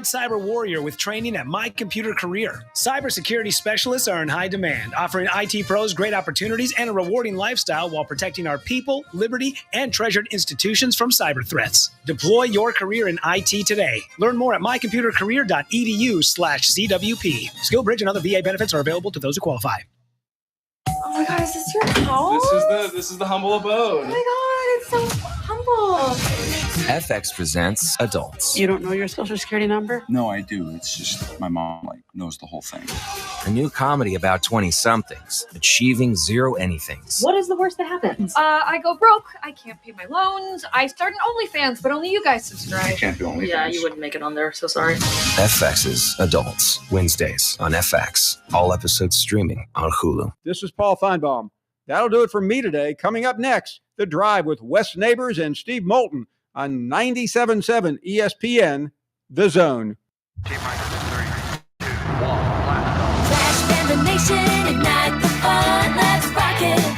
certified cyber warrior with training at My Computer Career. Cybersecurity specialists are in high demand, offering IT pros great opportunities and a rewarding lifestyle while protecting our people, liberty, and treasured institutions from cyber threats. Deploy your career in IT today. Learn more at mycomputercareer.edu/CWP. SkillBridge and other VA benefits are available to those who qualify. Oh my God, is this your house? This is the humble abode. Oh my God, it's so humble. FX presents Adults. You don't know your social security number? No, I do. It's just my mom knows the whole thing. A new comedy about 20-somethings achieving zero anythings. What is the worst that happens? I go broke. I can't pay my loans. I start an OnlyFans, but only you guys subscribe. You can't do OnlyFans. Yeah, you wouldn't make it on there, so sorry. FX's Adults, Wednesdays on FX. All episodes streaming on Hulu. This is Paul Feinbaum. That'll do it for me today. Coming up next, The Drive with Wes Neighbors and Steve Moulton on 97.7 ESPN, The Zone.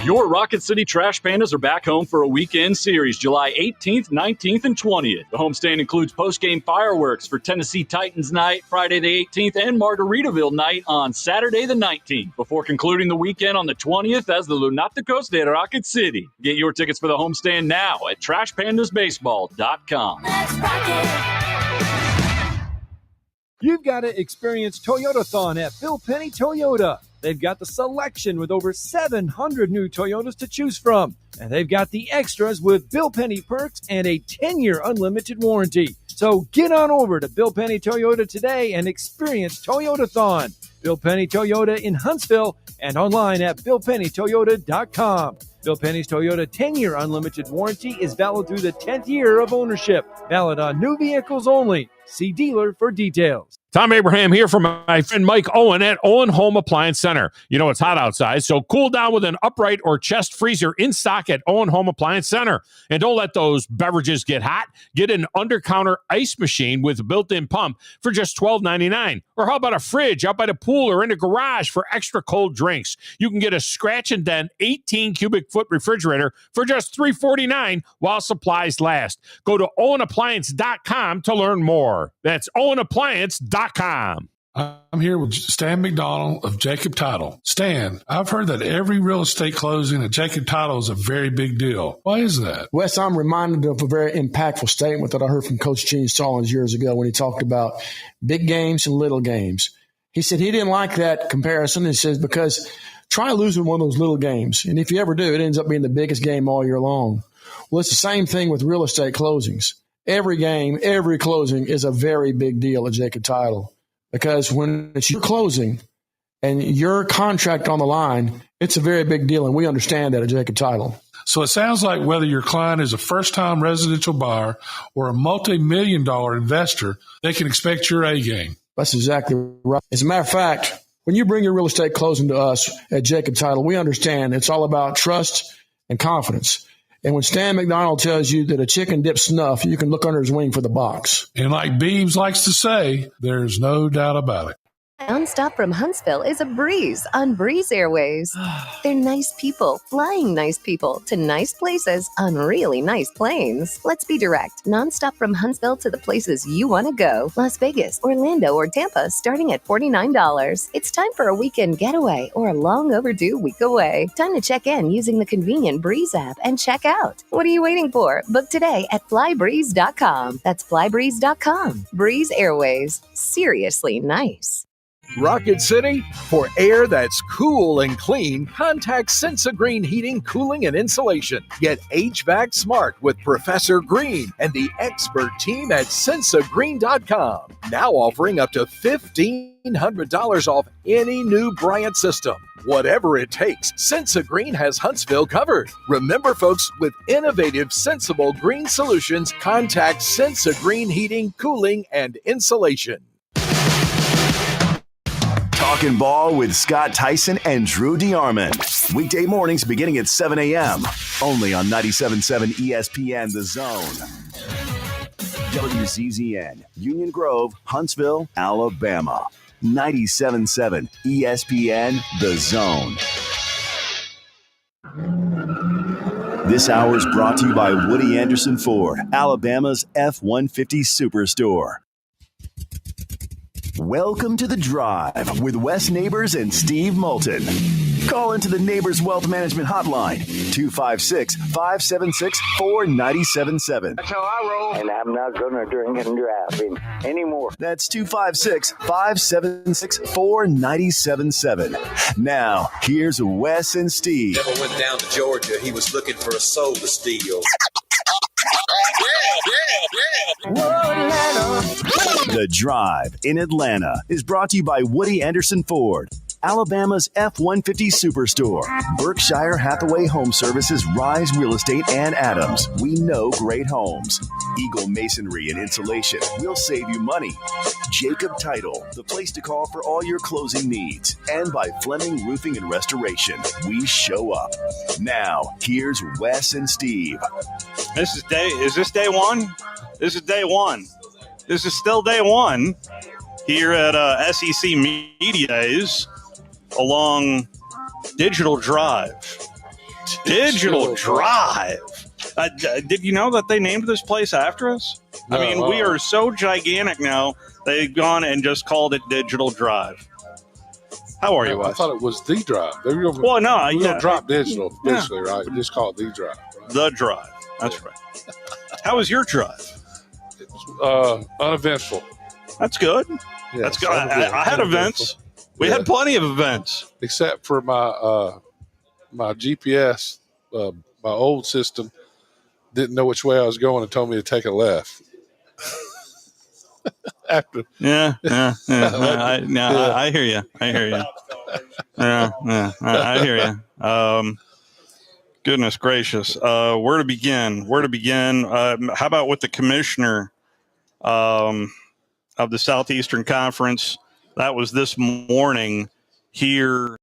Your Rocket City Trash Pandas are back home for a weekend series, July 18th, 19th, and 20th. The homestand includes post-game fireworks for Tennessee Titans night, Friday the 18th, and Margaritaville night on Saturday the 19th, before concluding the weekend on the 20th as the Lunáticos de Rocket City. Get your tickets for the homestand now at TrashPandasBaseball.com. Let's rock it. You've got to experience Toyotathon at Bill Penny Toyota. They've got the selection with over 700 new Toyotas to choose from. And they've got the extras with Bill Penny perks and a 10-year unlimited warranty. So get on over to Bill Penny Toyota today and experience Toyotathon. Bill Penny Toyota in Huntsville and online at BillPennyToyota.com. Bill Penny's Toyota 10-year unlimited warranty is valid through the 10th year of ownership. Valid on new vehicles only. See dealer for details. Tom Abraham here from my friend Mike Owen at Owen Home Appliance Center. You know it's hot outside, so cool down with an upright or chest freezer in stock at Owen Home Appliance Center. And don't let those beverages get hot. Get an under-counter ice machine with a built-in pump for just $12.99. Or how about a fridge out by the pool or in the garage for extra cold drinks? You can get a scratch and dent 18 cubic foot refrigerator for just $3.49 while supplies last. Go to OwenAppliance.com to learn more. That's OwenAppliance.com. I'm here with Stan McDonald of Jacob Title. Stan, I've heard that every real estate closing at Jacob Title is a very big deal. Why is that? Wes, I'm reminded of a very impactful statement that I heard from Coach Gene Stallings years ago when he talked about big games and little games. He said he didn't like that comparison. He says, because try losing one of those little games. And if you ever do, it ends up being the biggest game all year long. Well, it's the same thing with real estate closings. Every game, every closing is a very big deal at Jacob Title, because when it's your closing and your contract on the line, it's a very big deal, and we understand that at Jacob Title. So it sounds like whether your client is a first-time residential buyer or a multi-million-dollar investor, they can expect your A game. That's exactly right. As a matter of fact, when you bring your real estate closing to us at Jacob Title, we understand it's all about trust and confidence. And when Stan McDonald tells you that a chicken dips snuff, you can look under his wing for the box. And like Beebs likes to say, there's no doubt about it. Nonstop from Huntsville is a breeze on Breeze Airways. They're nice people flying nice people to nice places on really nice planes. Let's be direct. Nonstop from Huntsville to the places you want to go. Las Vegas, Orlando, or Tampa, starting at $49. It's time for a weekend getaway or a long overdue week away. Time to check in using the convenient Breeze app and check out. What are you waiting for? Book today at flybreeze.com. That's flybreeze.com. Breeze Airways. Seriously nice. Rocket City? For air that's cool and clean, contact Sensa Green Heating, Cooling, and Insulation. Get HVAC smart with Professor Green and the expert team at SensaGreen.com. Now offering up to $1,500 off any new Bryant system. Whatever it takes, Sensa Green has Huntsville covered. Remember, folks, with innovative, sensible green solutions, contact Sensa Green Heating, Cooling, and Insulation. Talking Ball with Scott Tyson and Drew DeArmond. Weekday mornings beginning at 7 a.m. Only on 97.7 ESPN The Zone. WCZN, Union Grove, Huntsville, Alabama. 97.7 ESPN The Zone. This hour is brought to you by Woody Anderson Ford, Alabama's F-150 Superstore. Welcome to The Drive with Wes Neighbors and Steve Moulton. Call into the Neighbors Wealth Management Hotline, 256-576-4977. That's how I roll. And I'm not going to drink and drive anymore. That's 256-576-4977. Now, here's Wes and Steve. Never went down to Georgia. He was looking for a soul to steal. The Drive in Atlanta is brought to you by Woody Anderson Ford, Alabama's F-150 Superstore, Berkshire Hathaway Home Services, Rise Real Estate, and Adams. We know great homes. Eagle Masonry and Insulation will save you money. Jacob Title, the place to call for all your closing needs. And by Fleming Roofing and Restoration, we show up. Now, here's Wes and Steve. Is this day one? This is day one. This is still day one here at SEC Media Days along Digital Drive. Digital Drive. Did you know that they named this place after us? I mean, we are so gigantic now, they've gone and just called it Digital Drive. How are you, Wes? I thought it was The Drive. We don't drop digital, basically, right? We just call it The Drive. Right? The Drive. That's right. How was your drive? It was uneventful. That's good. Yes, that's good. I had events. We had plenty of events. Except for my my GPS, my old system didn't know which way I was going and told me to take a left. After. Yeah. I hear you. Yeah. I hear you. Goodness gracious. Where to begin? How about with the commissioner of the Southeastern Conference? That was this morning here.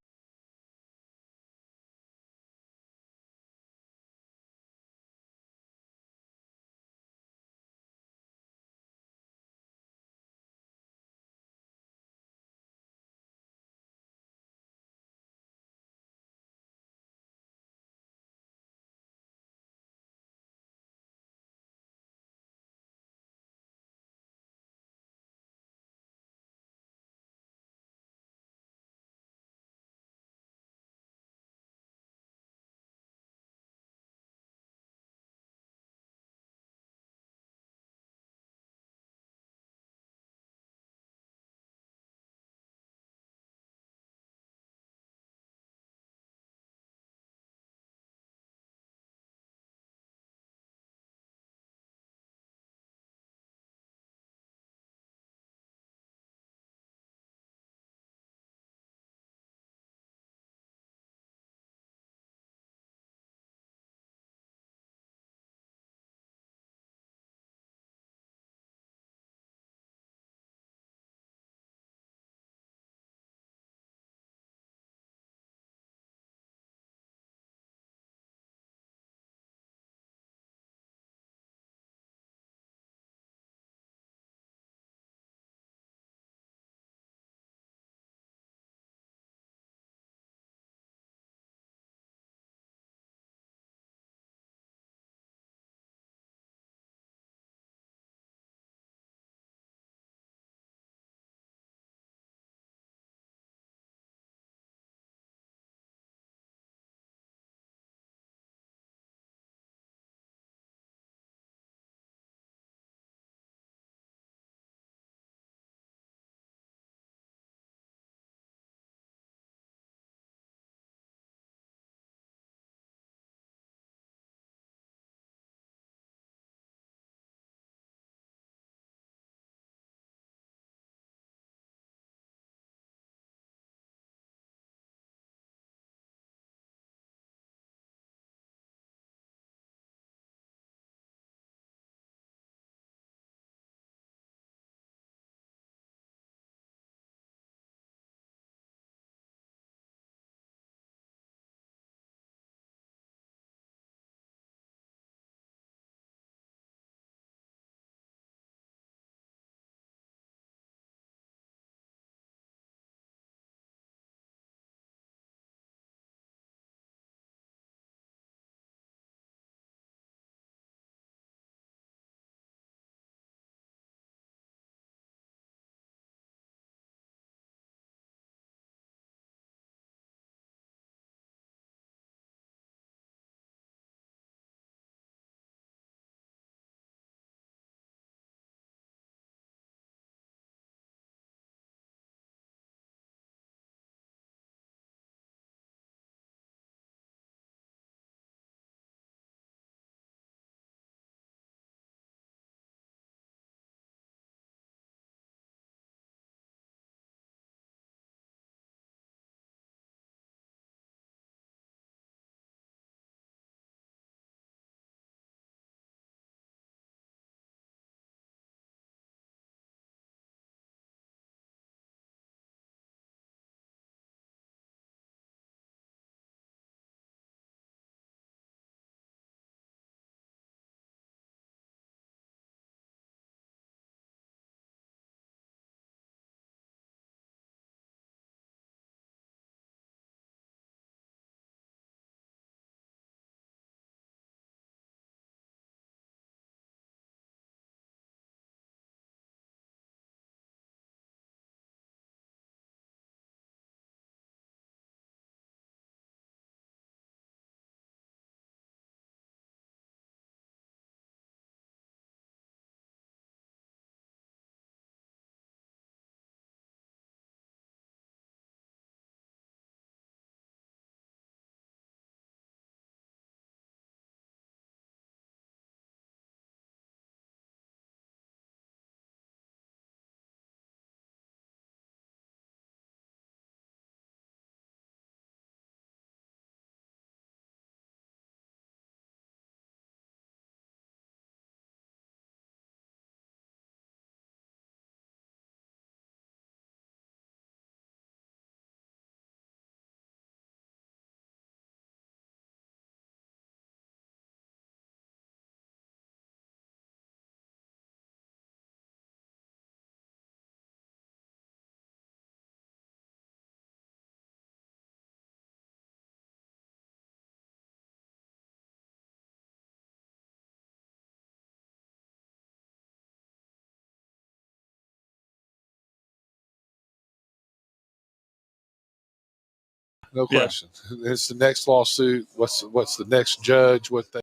no Yeah. question. It's the next lawsuit. What's the next judge? What they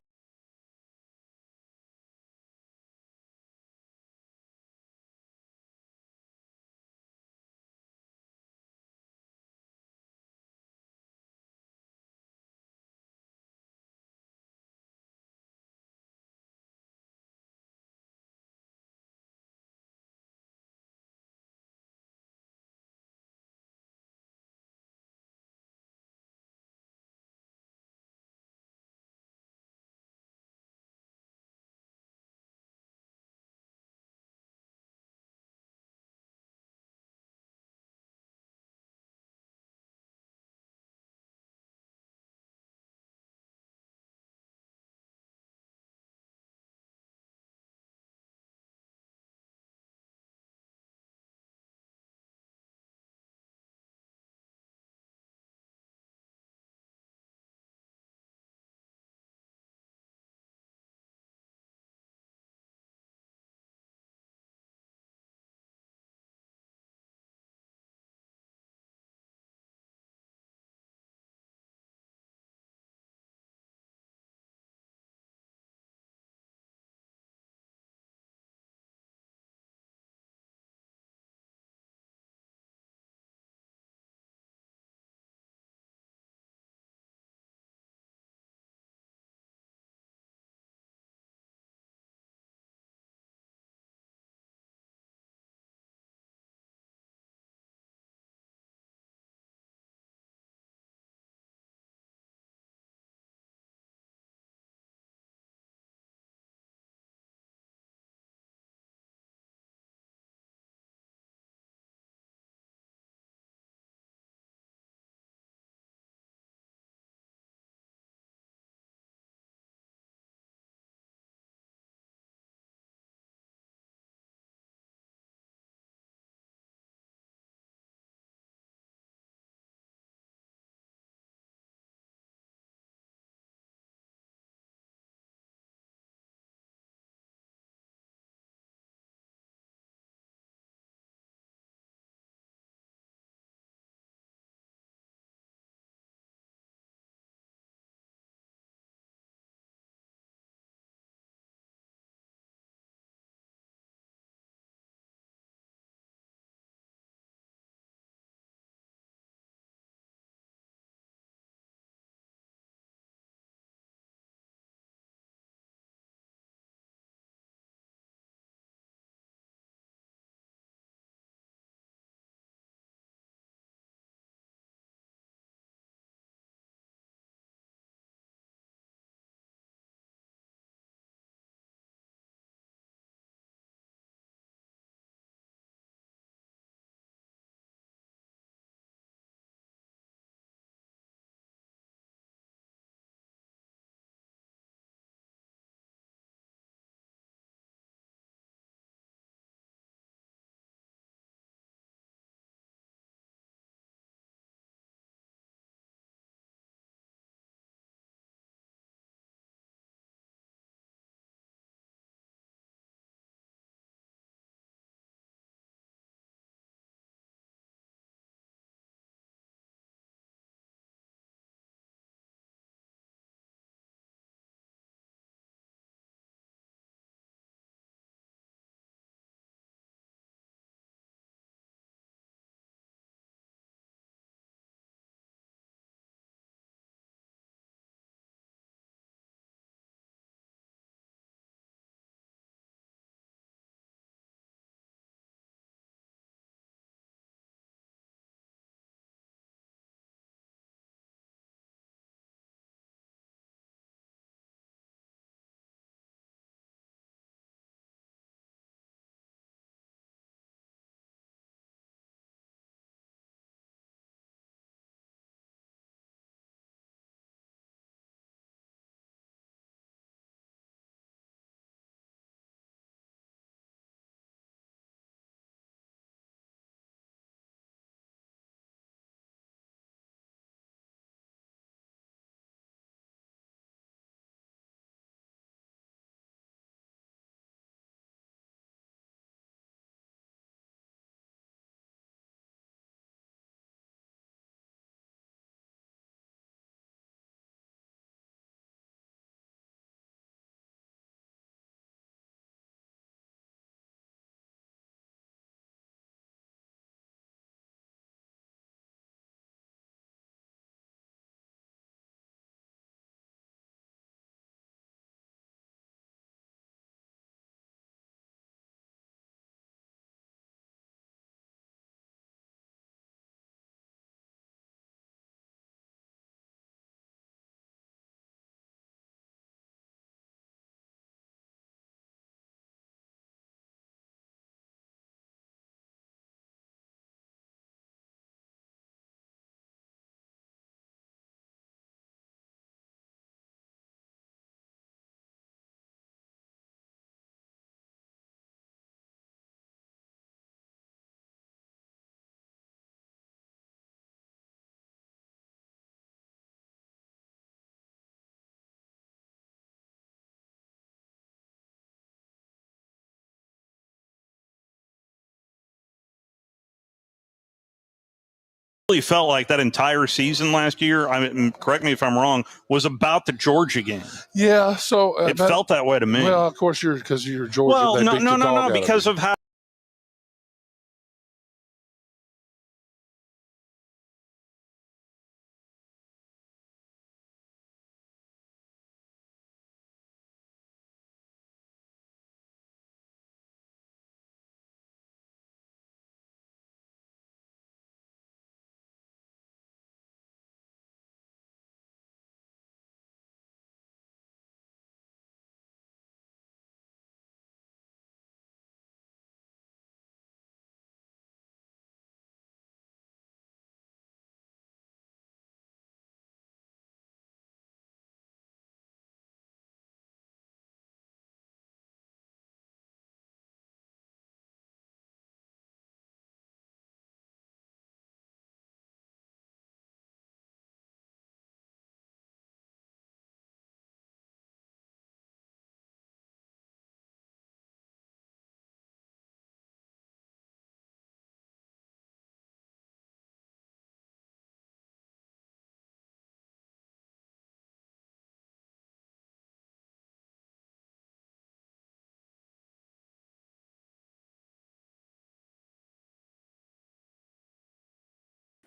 really felt like that entire season last year, I mean, correct me if I'm wrong, was about the Georgia game. Yeah, so it felt that way to me. Well, of course, because you're Georgia. Well, they no, beat the dog out because you. of how.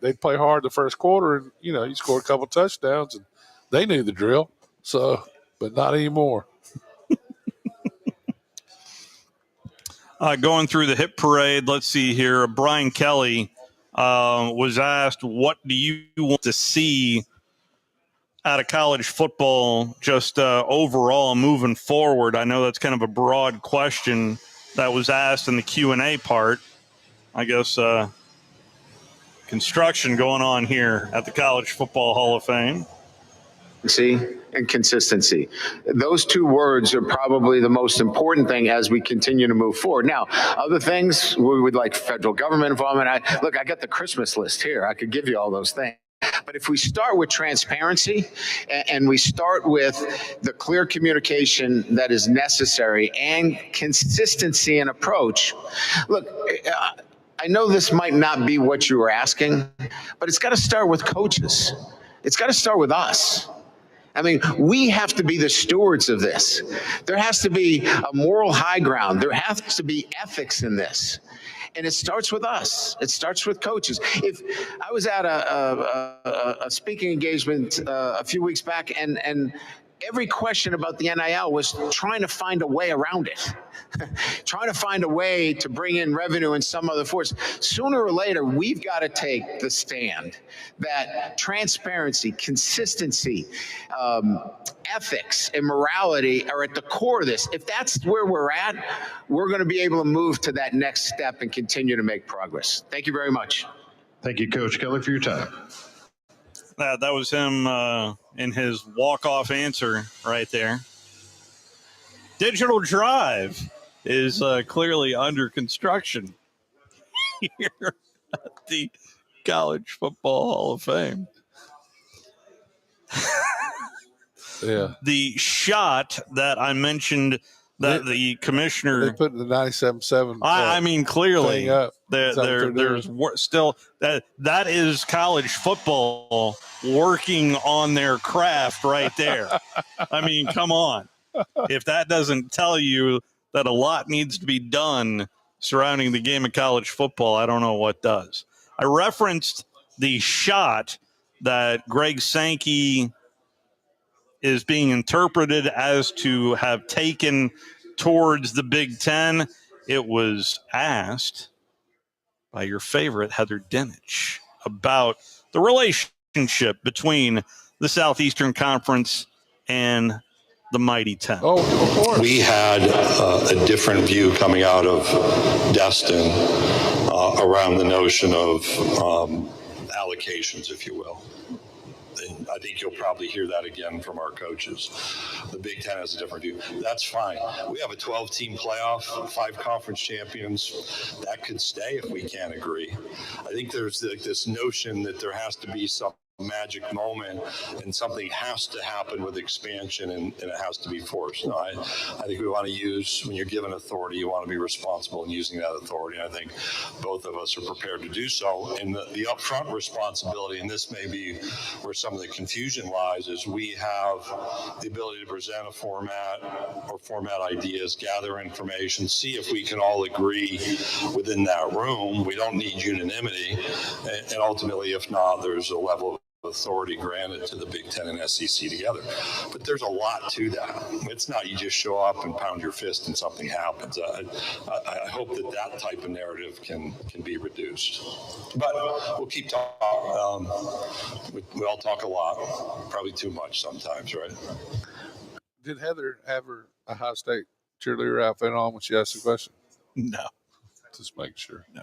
They play hard the first quarter, and you scored a couple touchdowns, and they knew the drill. So, but not anymore. Going through the hit parade, let's see here. Brian Kelly was asked, what do you want to see out of college football just overall moving forward? I know that's kind of a broad question that was asked in the Q&A part. I guess construction going on here at the College Football Hall of Fame. And consistency. Those two words are probably the most important thing as we continue to move forward. Now, other things, we would like federal government involvement. I got the Christmas list here. I could give you all those things. But if we start with transparency and we start with the clear communication that is necessary and consistency in approach, look, I know this might not be what you were asking, but it's got to start with coaches. It's got to start with us. I mean, we have to be the stewards of this. There has to be a moral high ground. There has to be ethics in this. And it starts with us. It starts with coaches. If I was at a speaking engagement a few weeks back, and every question about the NIL was trying to find a way around it, trying to find a way to bring in revenue in some other force. Sooner or later, we've got to take the stand that transparency, consistency, ethics, and morality are at the core of this. If that's where we're at, we're going to be able to move to that next step and continue to make progress. Thank you very much. Thank you, Coach Kelly, for your time. That was him in his walk-off answer right there. Digital Drive is clearly under construction here at the College Football Hall of Fame. Yeah. The shot that I mentioned that the commissioner... They put the 97.7 I mean, clearly, up. there's still... That is college football working on their craft right there. I mean, come on. If that doesn't tell you that a lot needs to be done surrounding the game of college football, I don't know what does. I referenced the shot that Greg Sankey is being interpreted as to have taken towards the Big Ten. It was asked by your favorite Heather Dinich about the relationship between the Southeastern Conference and the Mighty Ten. Oh, of course. We had a different view coming out of Destin around the notion of allocations, if you will. And I think you'll probably hear that again from our coaches. The Big Ten has a different view. That's fine. We have a 12-team playoff, 5 conference champions. That could stay if we can't agree. I think there's this notion that there has to be some magic moment, and something has to happen with expansion, and it has to be forced. No, I think we want to use, when you're given authority, you want to be responsible in using that authority. And I think both of us are prepared to do so. And the upfront responsibility, and this may be where some of the confusion lies, is we have the ability to present a format or format ideas, gather information, see if we can all agree within that room. We don't need unanimity. And ultimately, if not, there's a level of authority granted to the Big Ten and SEC together. But there's a lot to that. It's not you just show up and pound your fist and something happens. I hope that type of narrative can be reduced. But we'll keep talking. We all talk a lot, probably too much sometimes, right? Did Heather have her Ohio State cheerleader outfit on when she asked the question? No. Just make sure. No.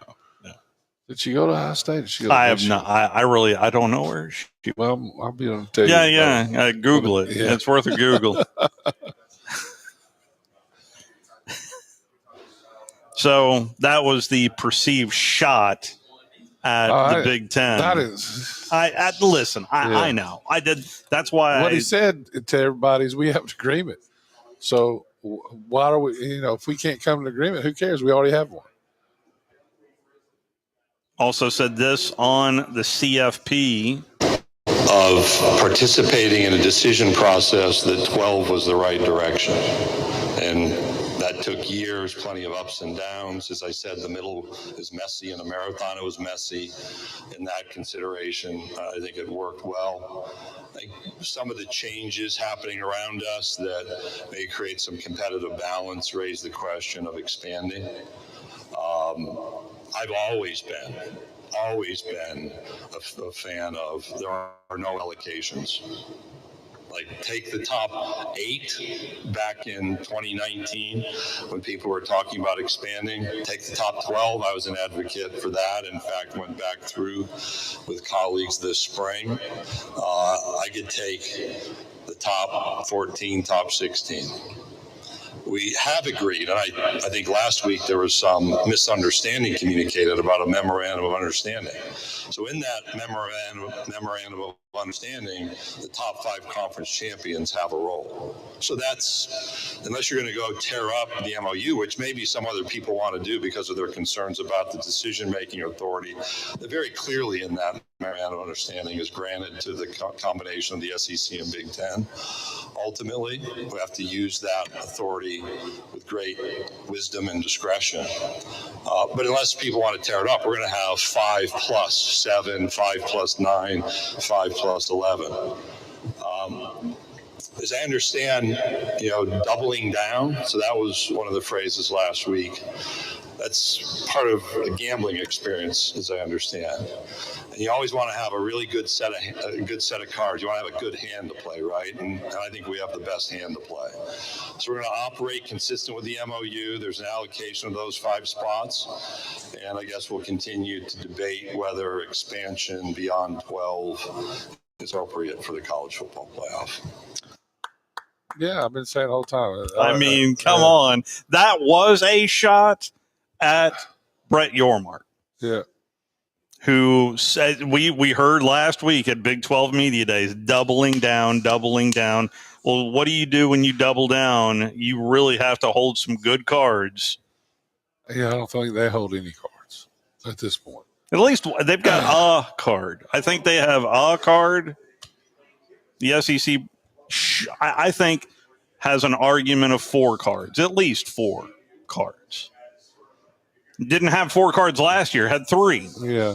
Did she go to Ohio State? Did she go to I have Michigan? not. I don't know where she. Well, I'll be able to tell you. Yeah. Google it. Yeah. It's worth a Google. So that was the perceived shot at the Big Ten. That is. Listen. I know. I did. That's why. What he said to everybody is, we have an agreement. So why are we? If we can't come to an agreement, who cares? We already have one. Also said this on the CFP. Of participating in a decision process that 12 was the right direction. And that took years, plenty of ups and downs. As I said, the middle is messy. In a marathon, it was messy. In that consideration, I think it worked well. I think some of the changes happening around us that may create some competitive balance raise the question of expanding. I've always been a fan of there are no allocations. Like, take the top 8 back in 2019 when people were talking about expanding. Take the top 12. I was an advocate for that. In fact, went back through with colleagues this spring. I could take the top 14, top 16. We have agreed, and I think last week there was some misunderstanding communicated about a memorandum of understanding. So in that memorandum of understanding, the top 5 conference champions have a role. So that's, unless you're going to go tear up the MOU, which maybe some other people want to do because of their concerns about the decision-making authority, that very clearly in that memorandum of understanding is granted to the combination of the SEC and Big Ten. Ultimately, we have to use that authority with great wisdom and discretion. But unless people want to tear it up, we're going to have 5+7, 5+9, 5+11. As I understand, doubling down. So that was one of the phrases last week. That's part of the gambling experience, as I understand. And you always want to have a really good set of cards. You want to have a good hand to play, right? And I think we have the best hand to play. So we're going to operate consistent with the MOU. There's an allocation of those 5 spots. And I guess we'll continue to debate whether expansion beyond 12 is appropriate for the college football playoff. Yeah, I've been saying the whole time. I mean, come on. That was a shot at Brett Yormark. Yeah. Who said, we heard last week at Big 12 Media Days, doubling down. Well, what do you do when you double down? You really have to hold some good cards. Yeah, I don't think they hold any cards at this point. At least they've got a card. I think they have a card. The SEC, I think, has an argument of 4 cards, at least 4 cards. Didn't have 4 cards last year, had 3. Yeah,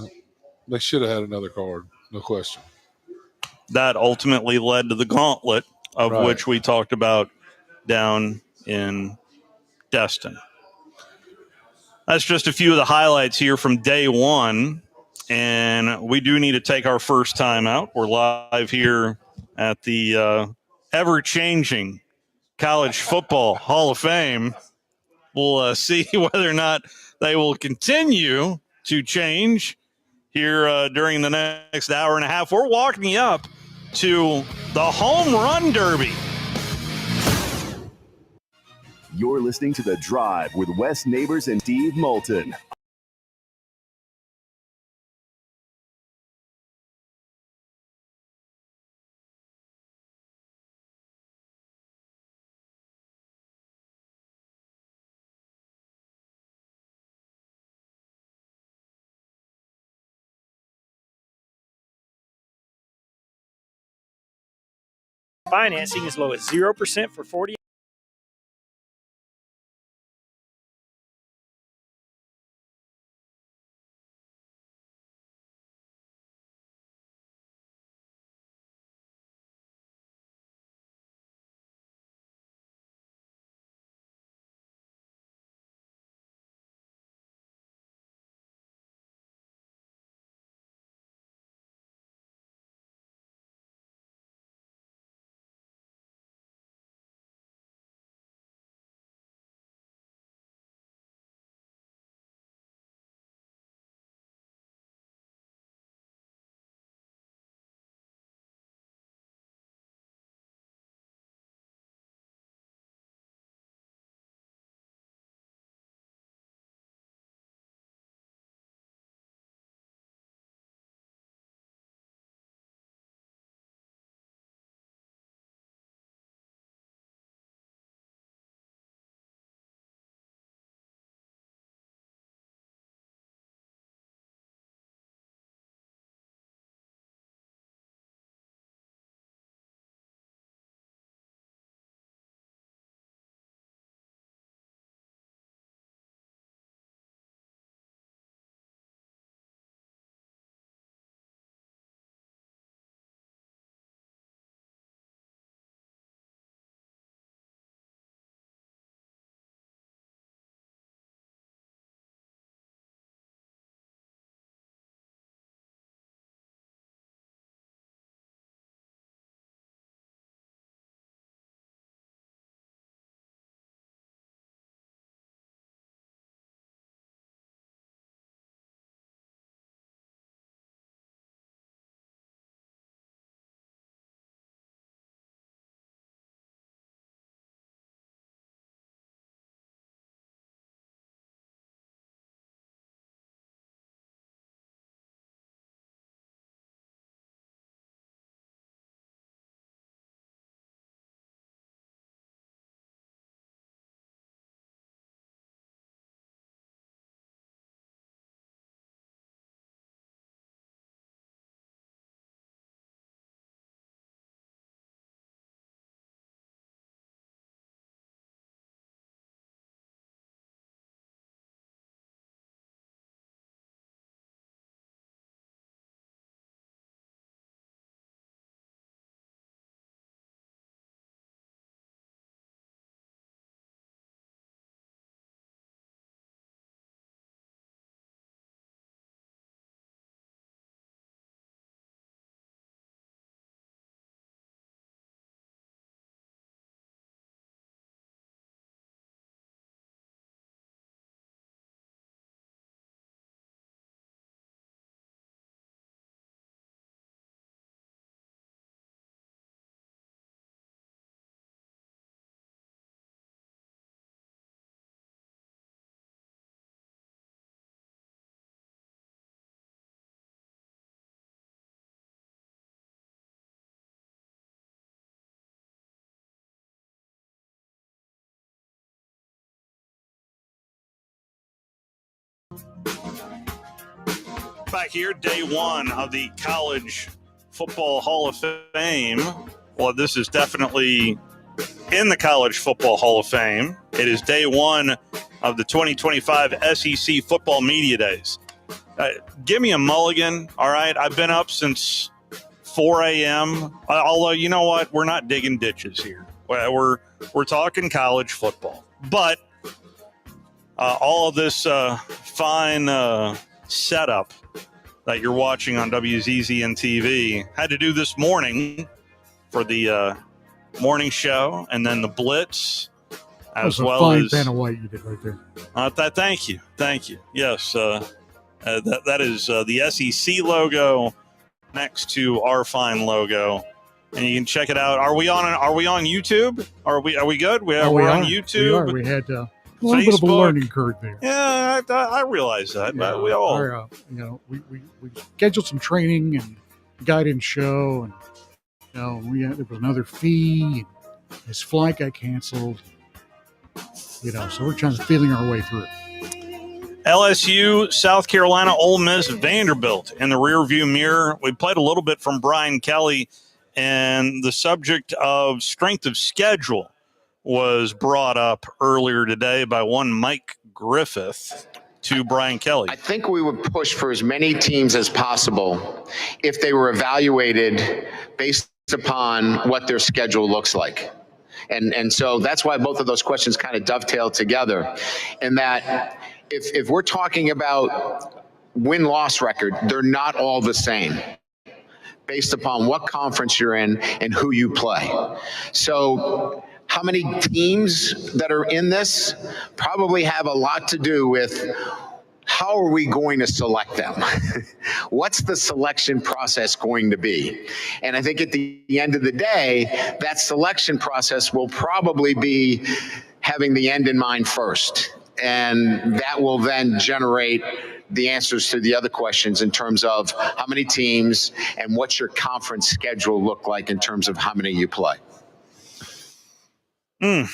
they should have had another card, no question. That ultimately led to the gauntlet of which we talked about down in Destin. That's just a few of the highlights here from day one. And we do need to take our first time out. We're live here at the ever-changing College Football Hall of Fame. We'll see whether or not they will continue to change here during the next hour and a half. We're walking you up to the Home Run Derby. You're listening to The Drive with Wes Neighbors and Steve Moulton. Financing as low as 0% for 40. Back here, day one of the College Football Hall of Fame. Well, this is definitely in the College Football Hall of Fame. It is day one of the 2025 SEC Football Media Days. Give me a mulligan, all right? I've been up since 4 a.m., although, you know what? We're not digging ditches here. We're talking college football. But all of this fine setup that you're watching on WZZN TV had to do this morning for the morning show and then the Blitz, as well fine as Vanna White you did right there. Thank you. Yes, that is the SEC logo next to our fine logo, and you can check it out. Are we on YouTube? Are we good? We're on YouTube. We are. We had a little bit of a learning curve there. Yeah, I realize that, but we all. We scheduled some training and guidance show, and there was another fee. And his flight got canceled. So we're trying to feeling our way through it. LSU, South Carolina, Ole Miss, Vanderbilt in the rearview mirror. We played a little bit from Brian Kelly and the subject of strength of schedule was brought up earlier today by one Mike Griffith to Brian Kelly. I think we would push for as many teams as possible if they were evaluated based upon what their schedule looks like. And so that's why both of those questions kind of dovetail together, in that if we're talking about win-loss record, they're not all the same based upon what conference you're in and who you play. So how many teams that are in this probably have a lot to do with how are we going to select them? What's the selection process going to be? And I think at the end of the day, that selection process will probably be having the end in mind first. And that will then generate the answers to the other questions in terms of how many teams and what's your conference schedule look like in terms of how many you play. Yeah,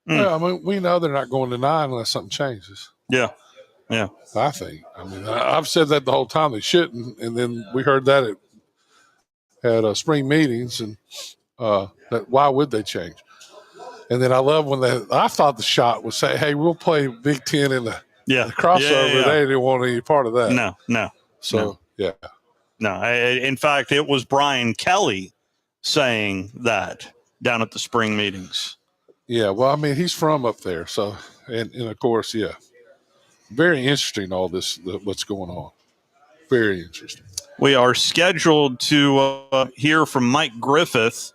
I mean, we know they're not going to 9 unless something changes. Yeah. I think. I mean, I've said that the whole time they shouldn't, and then we heard that at spring meetings, and that why would they change? And then I love when I thought the shot was say, "Hey, we'll play Big Ten in the crossover." Yeah. They didn't want any part of that. No. So yeah. No. In fact, it was Brian Kelly saying that down at the spring meetings. Yeah, well, I mean, he's from up there, so and of course, yeah, very interesting. All this, what's going on, very interesting. We are scheduled to hear from Mike Griffith.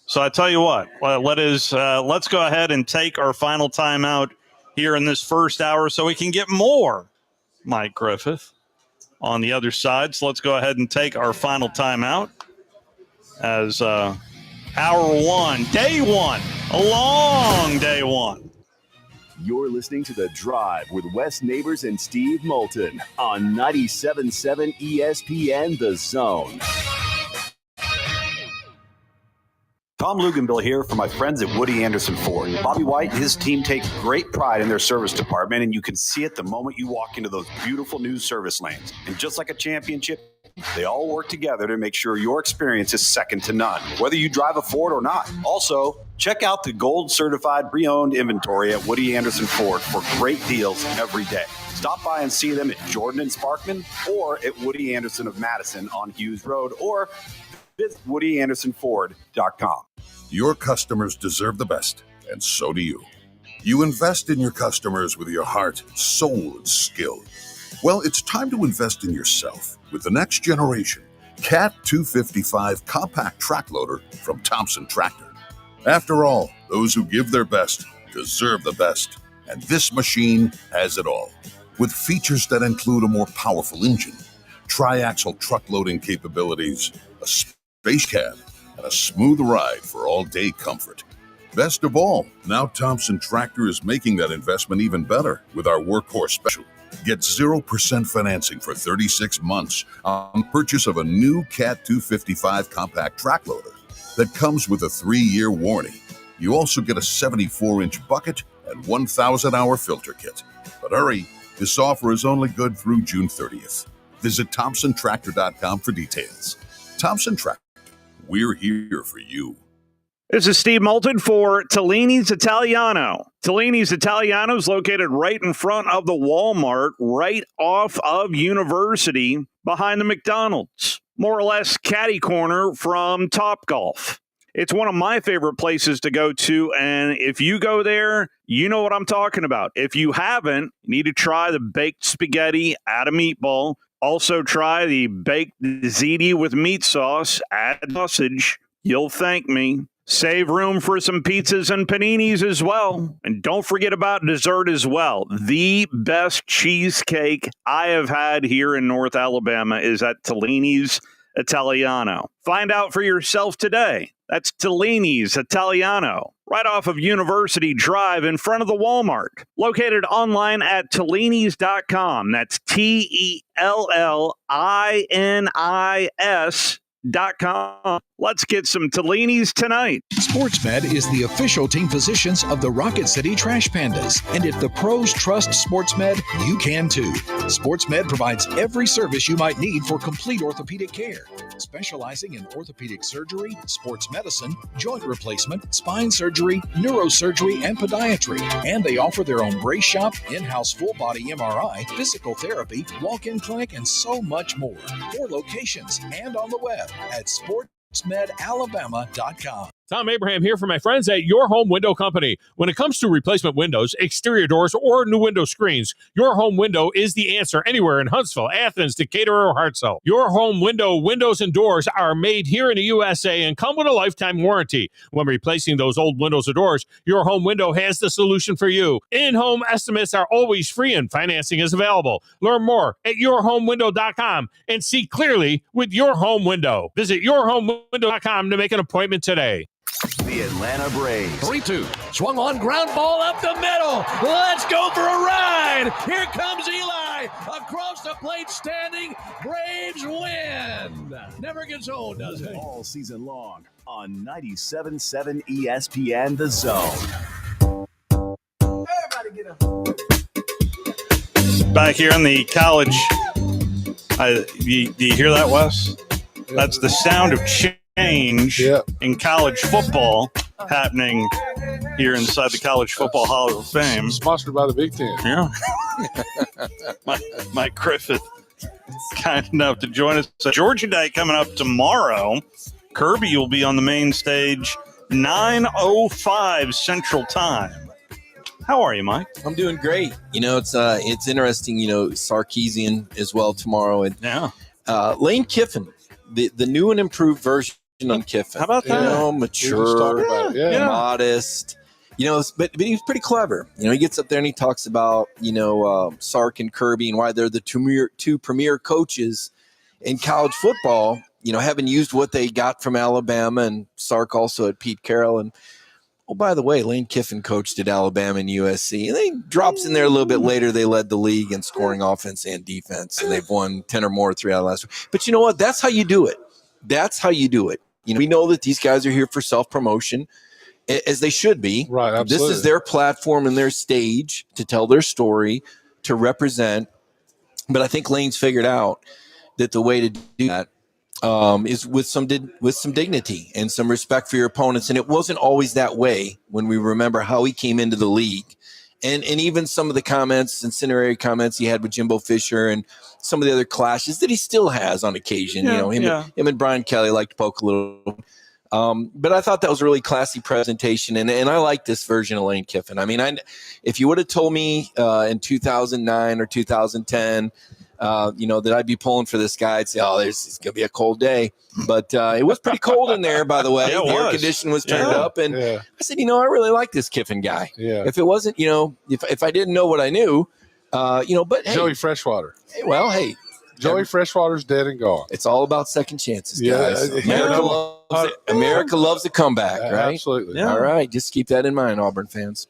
So I tell you what, let's go ahead and take our final timeout here in this first hour, so we can get more Mike Griffith on the other side. So let's go ahead and take our final timeout as hour one, day one, a long day one. You're listening to The Drive with Wes Neighbors and Steve Moulton on 97.7 ESPN The Zone. Tom Luganbill here for my friends at Woody Anderson Ford. Bobby White and his team take great pride in their service department, and you can see it the moment you walk into those beautiful new service lanes. And just like a championship, they all work together to make sure your experience is second to none, whether you drive a Ford or not. Also, check out the gold certified pre-owned inventory at Woody Anderson Ford for great deals every day. Stop by and see them at Jordan and Sparkman or at Woody Anderson of Madison on Hughes Road, or visit WoodyAndersonFord.com. Your customers deserve the best, and so do you. You invest in your customers with your heart, soul, and skill. Well, it's time to invest in yourself with the next generation Cat 255 compact track loader from Thompson Tractor. After all, those who give their best deserve the best, and this machine has it all. With features that include a more powerful engine, tri-axle truck loading capabilities, a space cab, and a smooth ride for all-day comfort. Best of all, now Thompson Tractor is making that investment even better with our Workhorse Special. Get 0% financing for 36 months on purchase of a new Cat 255 compact track loader that comes with a 3-year warranty. You also get a 74-inch bucket and 1,000-hour filter kit. But hurry, this offer is only good through June 30th. Visit ThompsonTractor.com for details. Thompson Tractor. We're here for you. This is Steve Moulton for Tellini's Italiano. Tellini's Italiano is located right in front of the Walmart, right off of University, behind the McDonald's. More or less catty corner from Topgolf. It's one of my favorite places to go to, and if you go there, you know what I'm talking about. If you haven't, you need to try the baked spaghetti, add a meatball. Also try the baked ziti with meat sauce, add sausage. You'll thank me. Save room for some pizzas and paninis as well. And don't forget about dessert as well. The best cheesecake I have had here in North Alabama is at Tellini's Italiano. Find out for yourself today. That's Tellini's Italiano, right off of University Drive in front of the Walmart. Located online at Tellinis.com. That's TELLINIS.com. Let's get some Tellini's tonight. SportsMed is the official team physicians of the Rocket City Trash Pandas. And if the pros trust SportsMed, you can too. SportsMed provides every service you might need for complete orthopedic care. specializing in orthopedic surgery, sports medicine, joint replacement, spine surgery, neurosurgery, and podiatry. And they offer their own brace shop, in-house full-body MRI, physical therapy, walk-in clinic, and so much more. 4 locations and on the web at sportsmedalabama.com. Tom Abraham here for my friends at Your Home Window Company. When it comes to replacement windows, exterior doors, or new window screens, Your Home Window is the answer anywhere in Huntsville, Athens, Decatur, or Hartselle. Your Home Window windows and doors are made here in the USA and come with a lifetime warranty. When replacing those old windows or doors, Your Home Window has the solution for you. In-home estimates are always free and financing is available. Learn more at yourhomewindow.com and see clearly with Your Home Window. Visit yourhomewindow.com to make an appointment today. The Atlanta Braves. 3-2. Swung on, ground ball up the middle. Let's go for a ride. Here comes Eli. Across the plate standing. Braves win. Never gets old, does it? All season long on 97.7 ESPN The Zone. Everybody get up. Back here in the college. Do you hear that, Wes? That's the sound of change in college football happening here inside the College Football Hall of Fame. Sponsored by the Big Ten. Yeah. Mike Griffith, kind enough to join us. So Georgia Day coming up tomorrow. Kirby will be on the main stage, 9:05 Central Time. How are you, Mike? I'm doing great. You know, it's interesting. You know, Sarkisian as well tomorrow, and Lane Kiffin, the new and improved version of Kiffin. How about that? You know, mature, modest. You know, but he's pretty clever. You know, he gets up there and he talks about Sark and Kirby and why they're the two premier coaches in college football. You know, having used what they got from Alabama and Sark also at Pete Carroll. And oh, by the way, Lane Kiffin coached at Alabama and USC. And they drops in there a little bit later. They led the league in scoring offense and defense, and they've won 10 or more 3 out of the last. But you know what? That's how you do it. That's how you do it. You know, we know that these guys are here for self-promotion, as they should be. Right, absolutely. This is their platform and their stage to tell their story, to represent. But I think Lane's figured out that the way to do that is with some dignity and some respect for your opponents. And it wasn't always that way when we remember how he came into the league. And even some of the comments, incendiary comments he had with Jimbo Fisher and some of the other clashes that he still has on occasion. Him and Brian Kelly like to poke a little. But I thought that was a really classy presentation, and I like this version of Lane Kiffin. I mean, if you would have told me in 2009 or 2010, that I'd be pulling for this guy, I'd say, it's going to be a cold day. But it was pretty cold in there, by the way. The air conditioning was turned up. And I said, I really like this Kiffin guy. Yeah. If it wasn't, if I didn't know what I knew, but hey. Joey Freshwater. Hey. Joey Freshwater's dead and gone. It's all about second chances, guys. America loves a comeback, right? Absolutely. Yeah. All right. Just keep that in mind, Auburn fans.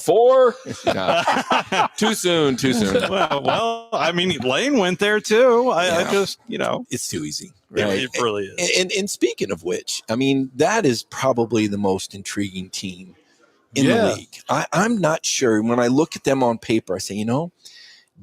4? No. Too soon. Well, I mean, Lane went there too. I just, it's too easy. Right? It really is. And speaking of which, I mean, that is probably the most intriguing team in the league. I'm not sure. When I look at them on paper, I say,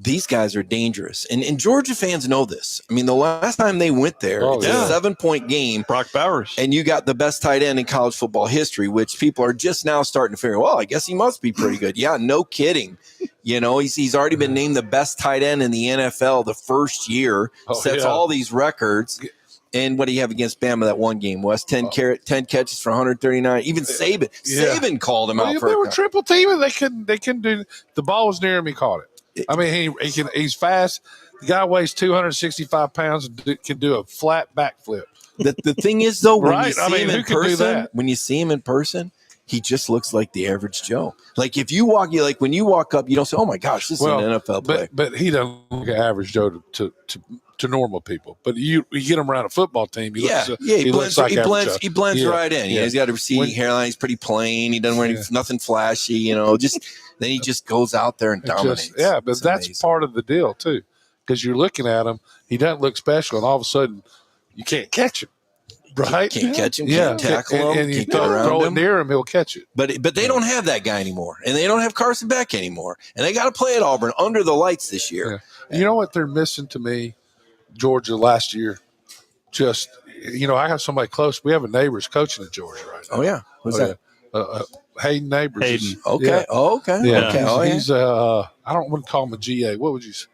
these guys are dangerous. And Georgia fans know this. I mean, the last time they went there, it's a 7-point game. Brock Bowers. And you got the best tight end in college football history, which people are just now starting to figure, I guess he must be pretty good. Yeah, no kidding. He's already been named the best tight end in the NFL the first year, sets all these records. And what do you have against Bama that one game, Wes? 10 catches for 139. Even Saban called him out for they were triple teaming. They couldn't do. The ball was near him. He caught it. I mean, he's fast. The guy weighs 265 pounds and can do a flat backflip. The thing is, though, when you see him in person, he just looks like the average Joe. Like when you walk up, you don't say, "Oh my gosh, this is an NFL player." But he doesn't look like an average Joe to normal people. But you get him around a football team, he blends right in. Yeah. He's got a receding hairline. He's pretty plain. He doesn't wear nothing flashy. Then he just goes out there and dominates. But that's amazing. Part of the deal too, because you're looking at him. He doesn't look special, and all of a sudden you can't catch him. Right? Can't catch him, can't tackle him, and you can't get around throw it him. near him, he'll catch it. But they don't have that guy anymore, and they don't have Carson Beck anymore, and they got to play at Auburn under the lights this year. Yeah. You know what they're missing to me, Georgia last year? Just, I have somebody close. We have a neighbor's coaching at Georgia right now. Oh, yeah. Who's that? Yeah. Hayden Neighbors. Hayden. Okay. Yeah. Oh, okay. Yeah. Okay. He's I don't want to call him a GA. What would you say?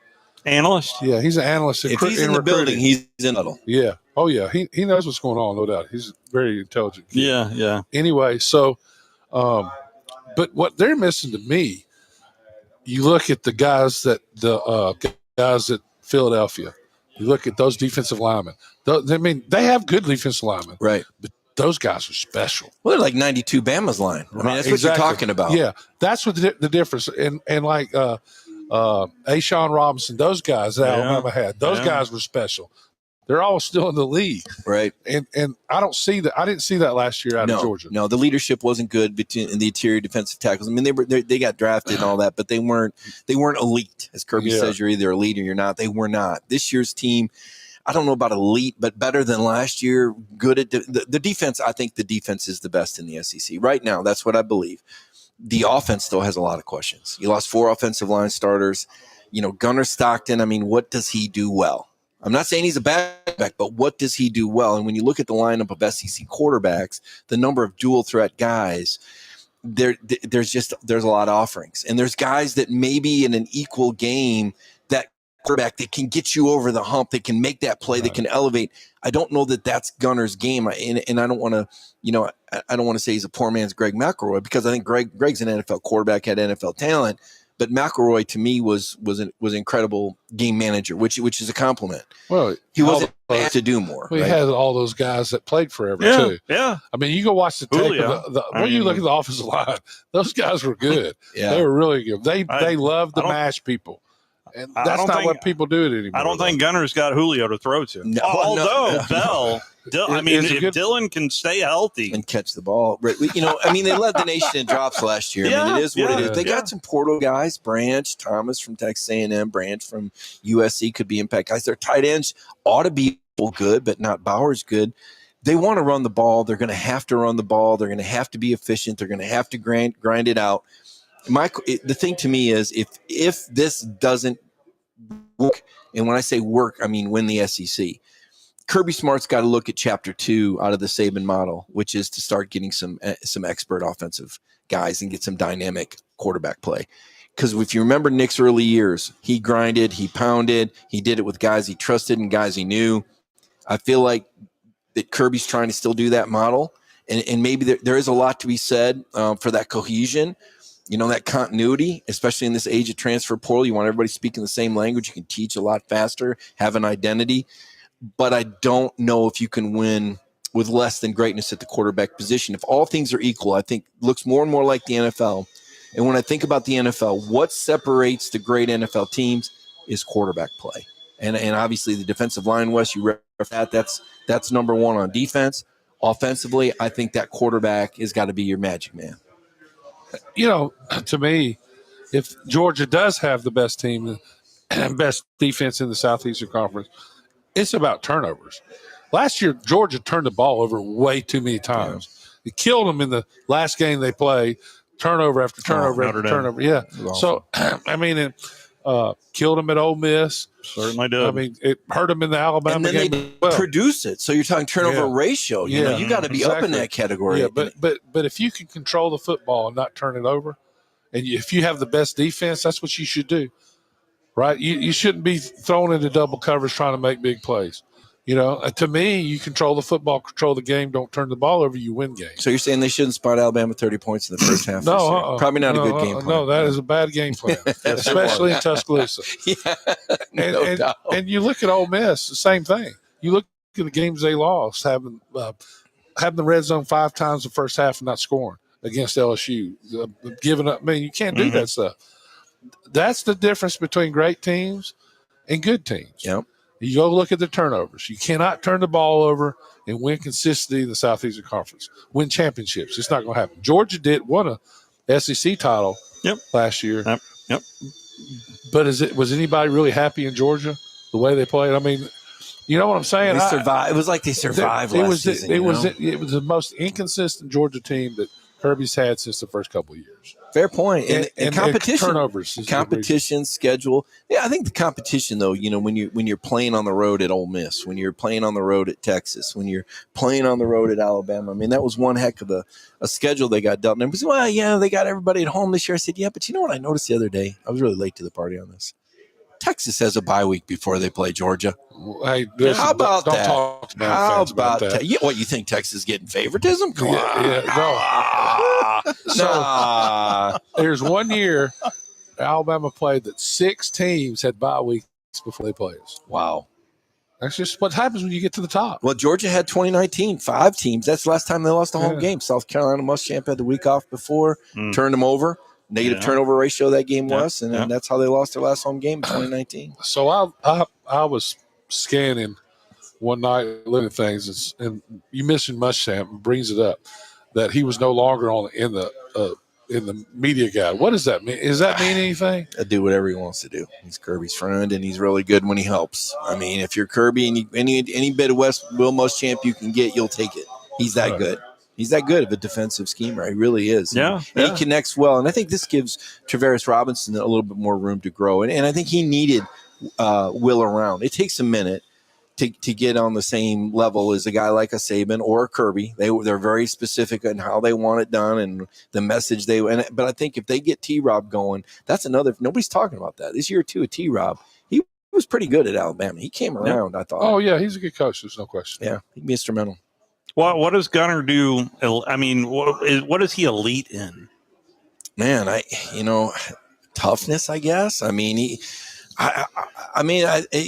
Analyst? Yeah, he's an analyst. If he's in the building, he's in the huddle. Yeah. Oh, yeah. He knows what's going on, no doubt. He's a very intelligent kid. Yeah. Anyway, so, but what they're missing to me, you look at the guys at Philadelphia. You look at those defensive linemen. They have good defensive linemen. Right. But those guys are special. Well, they're like 92 Bama's line. I mean, that's what you're talking about. Yeah, that's what the difference. And like Ashawn Robinson, those guys that Alabama had, those guys were special. They're all still in the league, right? And I don't see that. I didn't see that last year out of Georgia. No, the leadership wasn't good between the interior defensive tackles. I mean, they got drafted and all that, but they weren't elite. As Kirby says, you're either elite or you're not. They were not. This year's team, I don't know about elite, but better than last year. Good at the defense. I think the defense is the best in the SEC right now. That's what I believe. The offense still has a lot of questions. You lost 4 offensive line starters. Gunnar Stockton. I mean, what does he do well? I'm not saying he's a bad back, but what does he do well? And when you look at the lineup of SEC quarterbacks, the number of dual threat guys, there's a lot of offerings. And there's guys that maybe in an equal game, that quarterback that can get you over the hump, that can make that play, that can elevate. I don't know that that's Gunner's game. And I don't want to, I don't want to say he's a poor man's Greg McElroy, because I think Greg's an NFL quarterback, had NFL talent. But McElroy, to me, was an incredible game manager, which is a compliment. Well, he wasn't asked to do more. He had all those guys that played forever too. Yeah. I mean, you go watch the tape. When you look at the offensive line, those guys were good. They were really good. They loved to mash people. And that's not what people do it anymore. I don't think Gunner's got Julio to throw to. No, Although Bell, if Dylan can stay healthy and catch the ball, right? I mean, they led the nation in drops last year. I mean, it is what it is. They got some portal guys: Branch, Thomas from Texas A&M, Branch from USC could be impact guys. Their tight ends ought to be good, but not Bauer's good. They want to run the ball. They're going to have to run the ball. They're going to have to be efficient. They're going to have to grind it out. The thing to me is if this doesn't work, and when I say work, I mean win the SEC. Kirby Smart's got to look at chapter 2 out of the Saban model, which is to start getting some expert offensive guys and get some dynamic quarterback play. Because if you remember Nick's early years, he grinded, he pounded, he did it with guys he trusted and guys he knew. I feel like that Kirby's trying to still do that model, and maybe there is a lot to be said for that cohesion. That continuity, especially in this age of transfer portal. You want everybody speaking the same language. You can teach a lot faster, have an identity. But I don't know if you can win with less than greatness at the quarterback position. If all things are equal, I think it looks more and more like the NFL. And when I think about the NFL, what separates the great NFL teams is quarterback play. And obviously the defensive line, Wes, you read that. That's number one on defense. Offensively, I think that quarterback has got to be your magic man. To me, if Georgia does have the best team and best defense in the Southeastern Conference, it's about turnovers. Last year, Georgia turned the ball over way too many times. Yeah. It killed them in the last game they played, turnover after turnover after turnover. Yeah. So, I mean, it killed them at Ole Miss. Certainly did. I mean, it hurt them in the Alabama and then game. They produce it. So you're talking turnover ratio. You got to be up in that category. Yeah, but if you can control the football and not turn it over, and if you have the best defense, that's what you should do. Right? You shouldn't be thrown into double coverage trying to make big plays. To me, you control the football, control the game, don't turn the ball over, you win games. So you're saying they shouldn't spot Alabama 30 points in the first half? No, probably not a good game plan. No, that is a bad game plan, especially in Tuscaloosa. No doubt. And you look at Ole Miss, the same thing. You look at the games they lost, having the red zone 5 times the first half and not scoring against LSU, giving up. I mean, you can't do that stuff. That's the difference between great teams and good teams. Yep. You go look at the turnovers. You cannot turn the ball over and win consistently in the Southeastern Conference. Win championships. It's not going to happen. Georgia won a SEC title last year. Yep. But was anybody really happy in Georgia the way they played? I mean, You know what I'm saying? They survived. It was like they survived last season. It was the most inconsistent Georgia team that Kirby's had since the first couple of years. Fair point. And competition, turnovers, competition schedule. Yeah, I think the competition though. When you're playing on the road at Ole Miss, when you're playing on the road at Texas, when you're playing on the road at Alabama. I mean, that was one heck of a schedule they got dealt. And everybody said, well, yeah, they got everybody at home this year. I said, yeah, but you know what I noticed the other day? I was really late to the party on this. Texas has a bye week before they play Georgia. Hey, how about don't that? Talk to How about that? What, you think Texas is getting favoritism? Come on. No. So there's 1 year Alabama played that 6 teams had bye weeks before they played us. Wow. That's just what happens when you get to the top. Well, Georgia had 2019, 5 teams. That's the last time they lost a home game. South Carolina Muschamp had the week off before, turned them over. Negative turnover ratio that game was, and then that's how they lost their last home game in 2019. So I was scanning one night looking at things, and you mentioned Muschamp brings it up that he was no longer in the media guide. What does that mean? Does that mean anything? I do whatever he wants to do. He's Kirby's friend, and he's really good when he helps. I mean, if you're Kirby and any bit of Will Muschamp you can get, you'll take it. He's that good. He's that good of a defensive schemer. He really is. And he connects well. And I think this gives Travaris Robinson a little bit more room to grow. And I think he needed Will around. It takes a minute to get on the same level as a guy like a Saban or a Kirby. They're very specific in how they want it done and the message but I think if they get T-Rob going, that's another – nobody's talking about that. This year, too, at T-Rob, he was pretty good at Alabama. He came around, I thought. Oh, yeah, he's a good coach. There's no question. Yeah, he'd be instrumental. What does Gunner do? I mean, what is he elite in? Man, toughness, I guess. I mean, he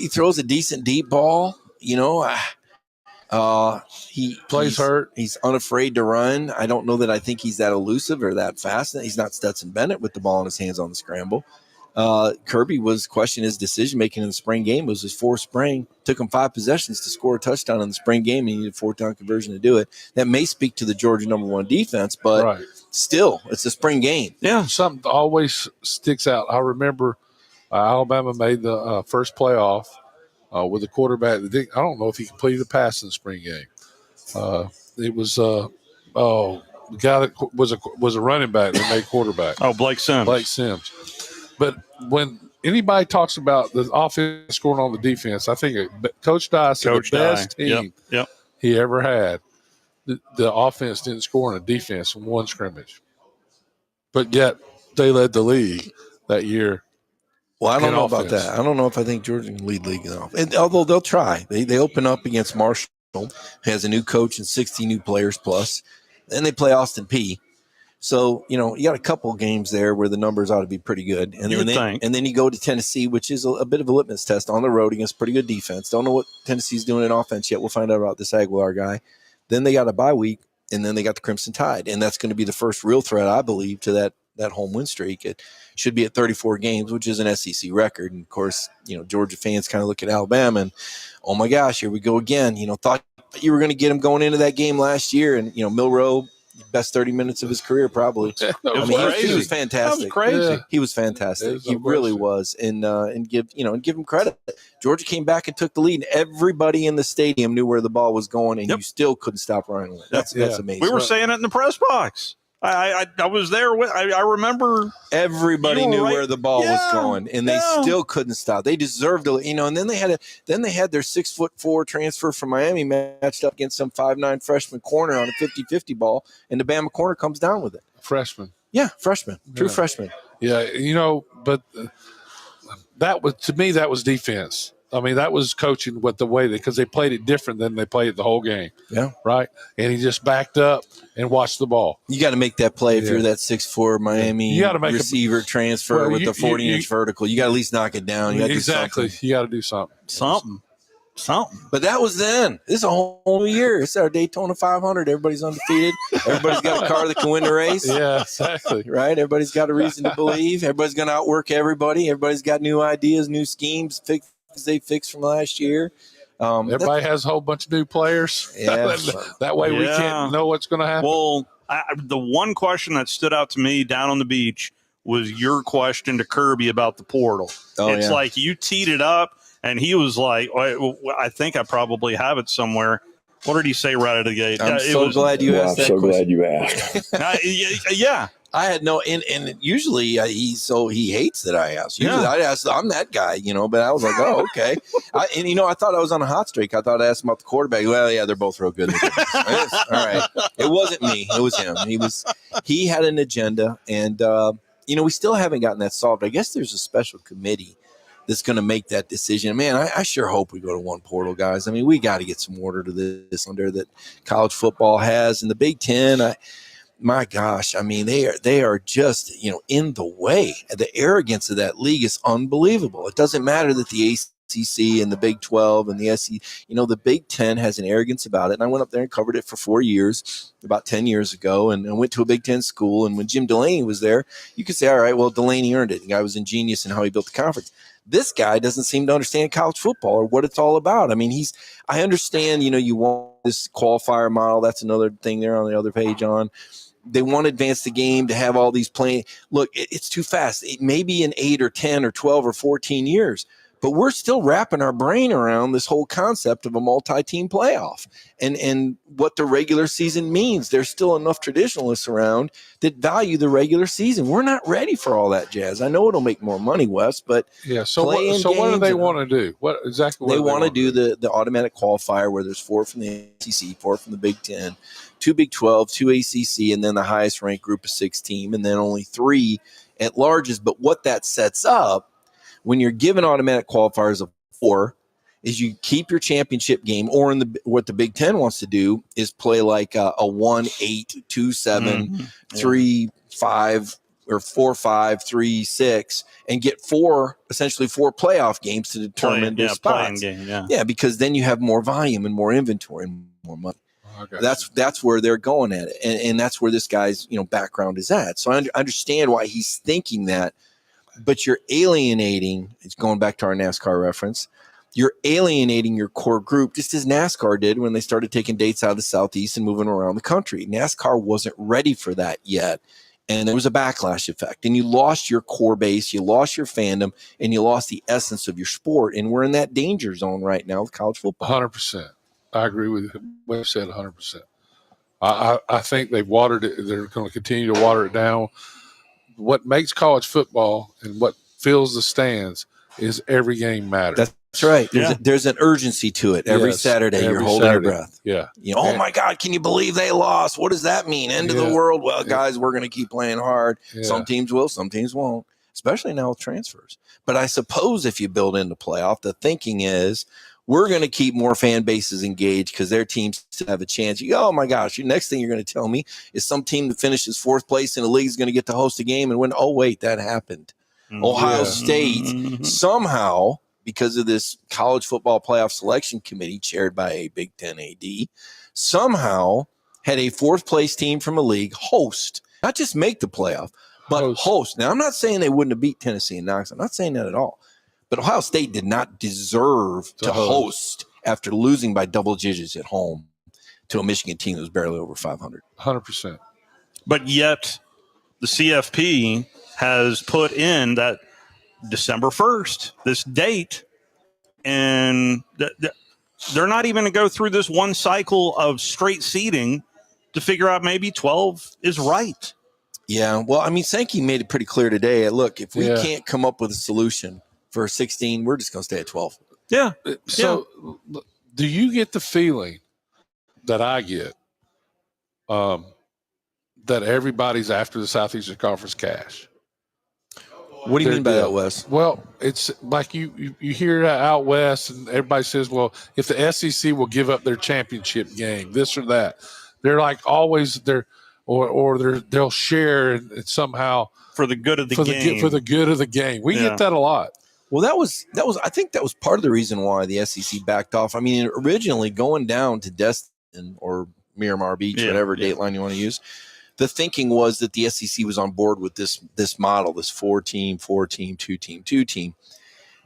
throws a decent deep ball. He plays hurt. He's unafraid to run. I don't know that I think he's that elusive or that fast. He's not Stetson Bennett with the ball in his hands on the scramble. Kirby was questioning his decision making in the spring game. It was his fourth spring. Took him 5 possessions to score a touchdown in the spring game. He needed a 4th-down conversion to do it. That may speak to the Georgia #1 defense, but still, it's a spring game. Yeah, something always sticks out. I remember Alabama made the first playoff with a quarterback. I don't know if he completed a pass in the spring game. It was the guy that was a running back that made quarterback. Oh, Blake Sims. But when anybody talks about the offense scoring on the defense, I think Coach Dye said the best team he ever had, the offense didn't score in a defense in one scrimmage. But yet they led the league that year. Well, I don't know about that. I don't know if I think Georgia can lead league enough. Although they'll try. They open up against Marshall, who has a new coach and 60 new players plus. Then they play Austin Peay. So, you got a couple of games there where the numbers ought to be pretty good. And then you go to Tennessee, which is a bit of a litmus test on the road against pretty good defense. Don't know what Tennessee's doing in offense yet. We'll find out about this Aguilar guy. Then they got a bye week, and then they got the Crimson Tide. And that's going to be the first real threat, I believe, to that home win streak. It should be at 34 games, which is an SEC record. And, of course, Georgia fans kind of look at Alabama and, oh, my gosh, here we go again. Thought you were going to get him going into that game last year. And, Milroe, best 30 minutes of his career, probably. He was fantastic. That was crazy. Yeah. He was fantastic. He really was. And give him credit. Georgia came back and took the lead. And everybody in the stadium knew where the ball was going, and you still couldn't stop running. That's amazing. We were saying it in the press box. I was there. I remember everybody knew where the ball was going, and they still couldn't stop. They deserved to, and then they had their 6'4" transfer from Miami matched up against some 5'9" freshman corner on a 50-50 ball, and the Bama corner comes down with it. Freshman. Yeah, freshman. True freshman. Yeah, but that was defense. I mean, that was coaching because they played it different than they played it the whole game. Yeah. Right? And he just backed up and watched the ball. You got to make that play if you're that 6'4" Miami receiver transfer with the 40-inch vertical. You got to at least knock it down. You Exactly. You got to do something. Something. But that was then. This is a whole new year. It's our Daytona 500. Everybody's undefeated. Everybody's got a car that can win the race. Yeah, exactly. Right? Everybody's got a reason to believe. Everybody's going to outwork everybody. Everybody's got new ideas, new schemes, they fixed from last year. Everybody has a whole bunch of new players. Yeah. That way we can't know what's going to happen. Well, the one question that stood out to me down on the beach was your question to Kirby about the portal. It's like you teed it up, And he was like, I think I probably have it somewhere. What did he say right out of the gate? I'm so glad you asked that question. you asked. Yeah. I had no, and usually he hates that I ask. Usually I ask, I'm that guy, but I was like, oh, okay. I thought I was on a hot streak. I thought I asked him about the quarterback. Well, yeah, they're both real good. All right. It wasn't me. It was him. He had an agenda, and, we still haven't gotten that solved. I guess there's a special committee that's going to make that decision. Man, I sure hope we go to one portal, guys. I mean, we got to get some order to this under that college football has. And the Big Ten, my gosh, I mean, they are just, in the way. The arrogance of that league is unbelievable. It doesn't matter that the ACC and the Big 12 and the SEC, the Big Ten has an arrogance about it. And I went up there and covered it for 4 years, about 10 years ago, and I went to a Big Ten school. And when Jim Delaney was there, you could say, all right, well, Delaney earned it. The guy was ingenious in how he built the conference. This guy doesn't seem to understand college football or what it's all about. I mean, I understand, you want this qualifier model. That's another thing there on the other page on. They want to advance the game to have all these playing. Look, it's too fast. It may be in 8 or 10 or 12 or 14 years, but we're still wrapping our brain around this whole concept of a multi-team playoff and what the regular season means. There's still enough traditionalists around that value the regular season. We're not ready for all that jazz. I know it'll make more money, Wes, but yeah. So what do they want to do? What exactly? They want to do the automatic qualifier where there's 4 from the SEC, 4 from the Big 10, 2 Big 12, 2 ACC, and then the highest ranked group of 6 team, and then only 3 at larges. But what that sets up, when you're given automatic qualifiers of 4, is you keep your championship game, or what the Big Ten wants to do is play like a 1-8, 2-7, 3-5, or 4-5, 3-6, and get essentially 4 playoff games to determine the spots. Yeah, because then you have more volume and more inventory and more money. That's where they're going at it, and that's where this guy's background is at. So I understand why he's thinking that. But you're alienating, it's going back to our NASCAR reference, you're alienating your core group, just as NASCAR did when they started taking dates out of the Southeast and moving around the country. NASCAR wasn't ready for that yet, and there was a backlash effect. And you lost your core base, you lost your fandom, and you lost the essence of your sport. And we're in that danger zone right now with college football. 100%. I agree with what you said 100%. I think they've watered it. They're going to continue to water it down. What makes college football and what fills the stands is every game matters. That's right. There's an urgency to it. Every Saturday, you're holding your breath. Yeah. Oh my God, can you believe they lost? What does that mean? End of the world? Well, guys, we're going to keep playing hard. Yeah. Some teams will, some teams won't, especially now with transfers. But I suppose if you build in the playoff, the thinking is, we're going to keep more fan bases engaged because their teams still have a chance. You go, oh, my gosh, the next thing you're going to tell me is some team that finishes 4th place in the league is going to get to host a game and win. Oh, wait, that happened. Ohio State somehow, because of this college football playoff selection committee chaired by a Big Ten AD, somehow had a 4th place team from a league host, not just make the playoff, but host. Now, I'm not saying they wouldn't have beat Tennessee and Knoxville. I'm not saying that at all. But Ohio State did not deserve to host after losing by double digits at home to a Michigan team that was barely over 500. 100%. But yet the CFP has put in that December 1st, this date, and they're not even going to go through this one cycle of straight seeding to figure out maybe 12 is right. Yeah, well, I mean, Sankey made it pretty clear today. Look, if we can't come up with a solution for 16, we're just going to stay at 12. Yeah. So do you get the feeling that I get that everybody's after the Southeastern Conference cash? What do you mean by that, Wes? Well, it's like you hear out west and everybody says, well, if the SEC will give up their championship game, this or that, they're like always they'll share and somehow for the good of the game. For the good of the game. We get that a lot. Well, that was I think that was part of the reason why the SEC backed off. I mean, originally going down to Destin or Miramar Beach, whatever dateline you want to use, the thinking was that the SEC was on board with this model, this 4-team, 2-team, 2-team.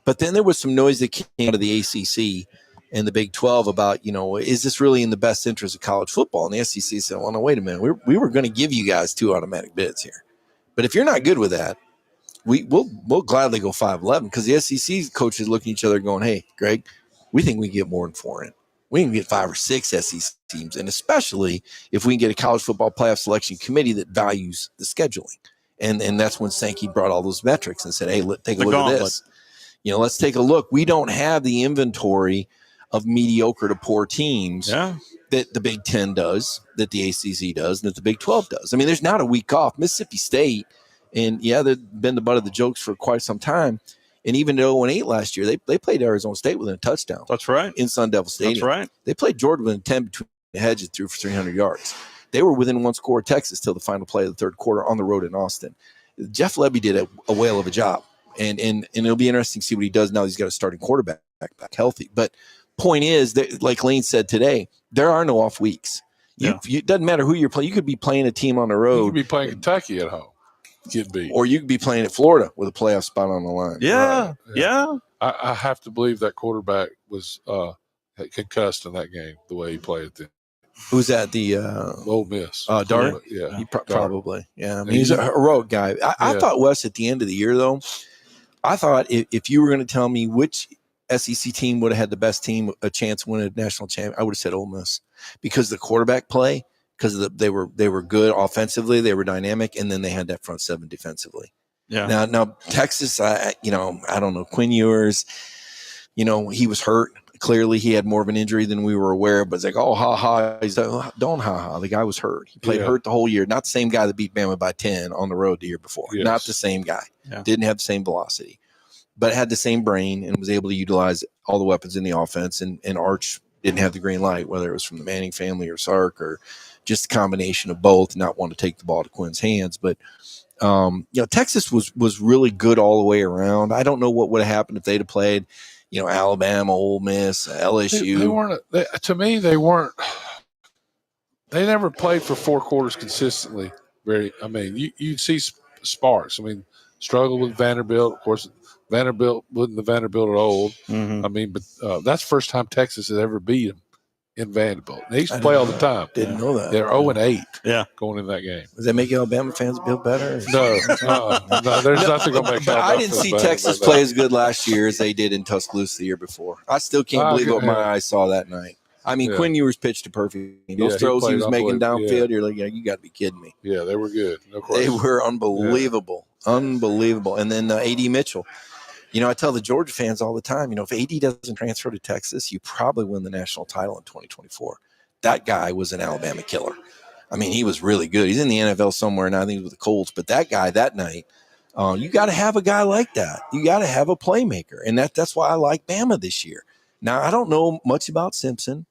But then there was some noise that came out of the ACC and the Big 12 about, is this really in the best interest of college football? And the SEC said, well, no, wait a minute. We were going to give you guys 2 automatic bids here. But if you're not good with that, we'll gladly go 5-11 because the SEC coaches looking at each other going, hey, Greg, we think we can get more than 4 in. We can get 5 or 6 SEC teams, and especially if we can get a college football playoff selection committee that values the scheduling. And that's when Sankey brought all those metrics and said, hey, take a look at this. Let's take a look. We don't have the inventory of mediocre to poor teams that the Big Ten does, that the ACC does, and that the Big 12 does. I mean, there's not a week off. Mississippi State, and they've been the butt of the jokes for quite some time. And even at 0-8 last year, they played Arizona State within a touchdown. That's right. In Sun Devil Stadium. That's right. They played Georgia within 10 between the hedges, threw for 300 yards. They were within 1 score of Texas till the final play of the third quarter on the road in Austin. Jeff Lebby did a whale of a job. And it'll be interesting to see what he does now. He's got a starting quarterback back healthy. But point is, that, like Lane said today, there are no off weeks. It doesn't matter who you're playing. You could be playing a team on the road. You could be playing Kentucky at home. Get beat. Or you could be playing at Florida with a playoff spot on the line. Yeah. I have to believe that quarterback was concussed in that game, the way he played then. Who's that? The Ole Miss. Dart? Yeah. He probably. Yeah. I mean, he's a heroic guy. I thought, Wes, at the end of the year, though, I thought if you were going to tell me which SEC team would have had the best team, a chance to win a national championship, I would have said Ole Miss because the quarterback play, because they were good offensively, they were dynamic, and then they had that front seven defensively. Yeah. Now Texas, I don't know. Quinn Ewers, he was hurt. Clearly, he had more of an injury than we were aware of. But it's like, oh, he's like, don't ha. The guy was hurt. He played hurt the whole year. Not the same guy that beat Bama by 10 on the road the year before. Yes. Not the same guy. Yeah. Didn't have the same velocity, but had the same brain and was able to utilize all the weapons in the offense. And Arch didn't have the green light, whether it was from the Manning family or Sark or just a combination of both, not want to take the ball to Quinn's hands. But Texas was really good all the way around. I don't know what would have happened if they'd have played, Alabama, Ole Miss, LSU. They weren't. To me, they weren't. They never played for 4 quarters consistently. You see sparks. I mean, struggled with Vanderbilt. Of course, Vanderbilt wasn't the Vanderbilt of old. Mm-hmm. I mean, but that's the first time Texas has ever beat them in Vanderbilt. They used to play all the time. Didn't know that. They're 0-8. Yeah, going in that game. Does that make Alabama fans feel better? No, there's nothing going to make. But I didn't see Texas play as good last year as they did in Tuscaloosa the year before. I still can't believe what my eyes saw that night. I mean, Quinn Ewers pitched a perfect. Those throws he was making downfield, you're like, you got to be kidding me. Yeah, they were good. No question. They were unbelievable, unbelievable. And then A.D. Mitchell. I tell the Georgia fans all the time, if AD doesn't transfer to Texas, you probably win the national title in 2024. That guy was an Alabama killer. I mean, he was really good. He's in the NFL somewhere, and I think he was with the Colts. But that guy that night, you got to have a guy like that. You got to have a playmaker, and that's why I like Bama this year. Now, I don't know much about Simpson,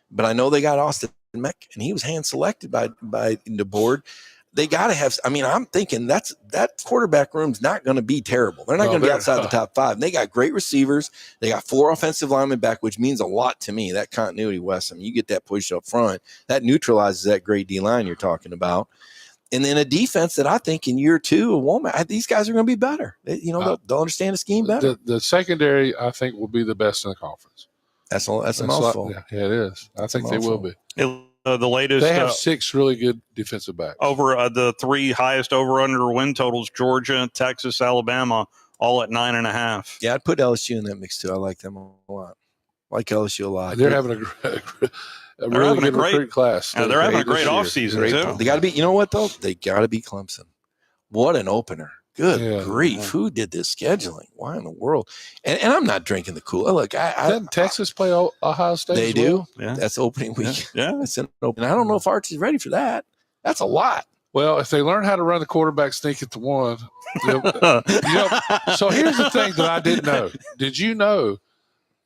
but I know they got Austin Meck, and he was hand-selected by the board. They got to have – I'm thinking that quarterback room's not going to be terrible. They're not going to be outside the top 5. And they got great receivers. They got 4 offensive linemen back, which means a lot to me, that continuity, Wes. You get that push up front. That neutralizes that great D-line you're talking about. And then a defense that I think in year 2 these guys are going to be better. They'll understand the scheme better. The secondary, I think, will be the best in the conference. That's a mouthful. Yeah, it is. I think they will be. The latest, they have 6 really good defensive backs. Over the 3 highest over/under win totals: Georgia, Texas, Alabama, all at 9.5. Yeah, I'd put LSU in that mix too. I like them a lot. I like LSU a lot. They're having a really good recruit class. Yeah, they're having a great offseason too. They got to be. You know what though? They got to be Clemson. What an opener! Good grief! Yeah. Who did this scheduling? Why in the world? And I'm not drinking the Kool-Aid. Look, didn't Texas play Ohio State? They do. Yeah. That's opening week. Yeah. That's an opening. I don't know if Arch is ready for that. That's a lot. Well, if they learn how to run the quarterback sneak at the 1, so here's the thing that I didn't know. Did you know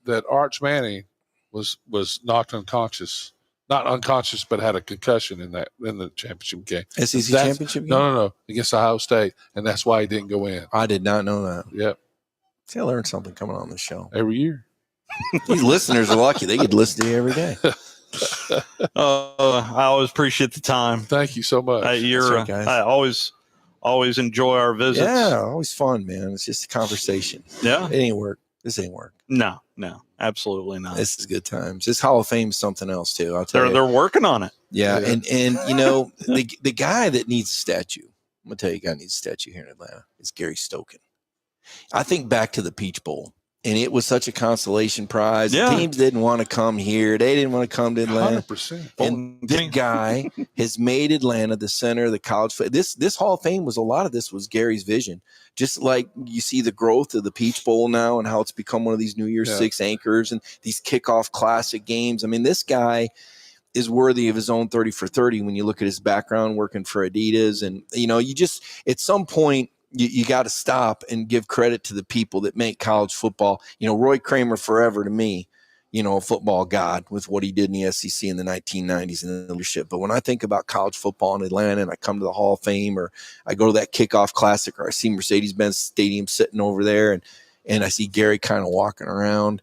that Arch Manning was knocked unconscious? Not unconscious, but had a concussion in the championship game. SEC championship game? No, against Ohio State, and that's why he didn't go in. I did not know that. Yep. See, I learned something coming on the show every year. These listeners are lucky; they get to listen to you every day. I always appreciate the time. Thank you so much. I always enjoy our visits. Yeah, always fun, man. It's just a conversation. Yeah, it ain't work. This ain't work. No, absolutely not. This is good times. This Hall of Fame is something else too. I'll tell you. They're working on it. Yeah, and the guy that needs a statue I'm going to tell you, a guy needs a statue here in Atlanta. It's Gary Stokan. I think back to the Peach Bowl, and it was such a consolation prize. Yeah. Teams didn't want to come here. They didn't want to come to Atlanta. 100%. And this guy has made Atlanta the center of the college. This Hall of Fame a lot of this was Gary's vision. Just like you see the growth of the Peach Bowl now and how it's become one of these New Year's Six anchors and these kickoff classic games. I mean, this guy is worthy of his own 30 for 30 when you look at his background working for Adidas. And, you just at some point, you got to stop and give credit to the people that make college football. Roy Kramer forever to me, a football god with what he did in the SEC in the 1990s and the leadership. But when I think about college football in Atlanta and I come to the Hall of Fame or I go to that kickoff classic or I see Mercedes-Benz Stadium sitting over there and I see Gary kind of walking around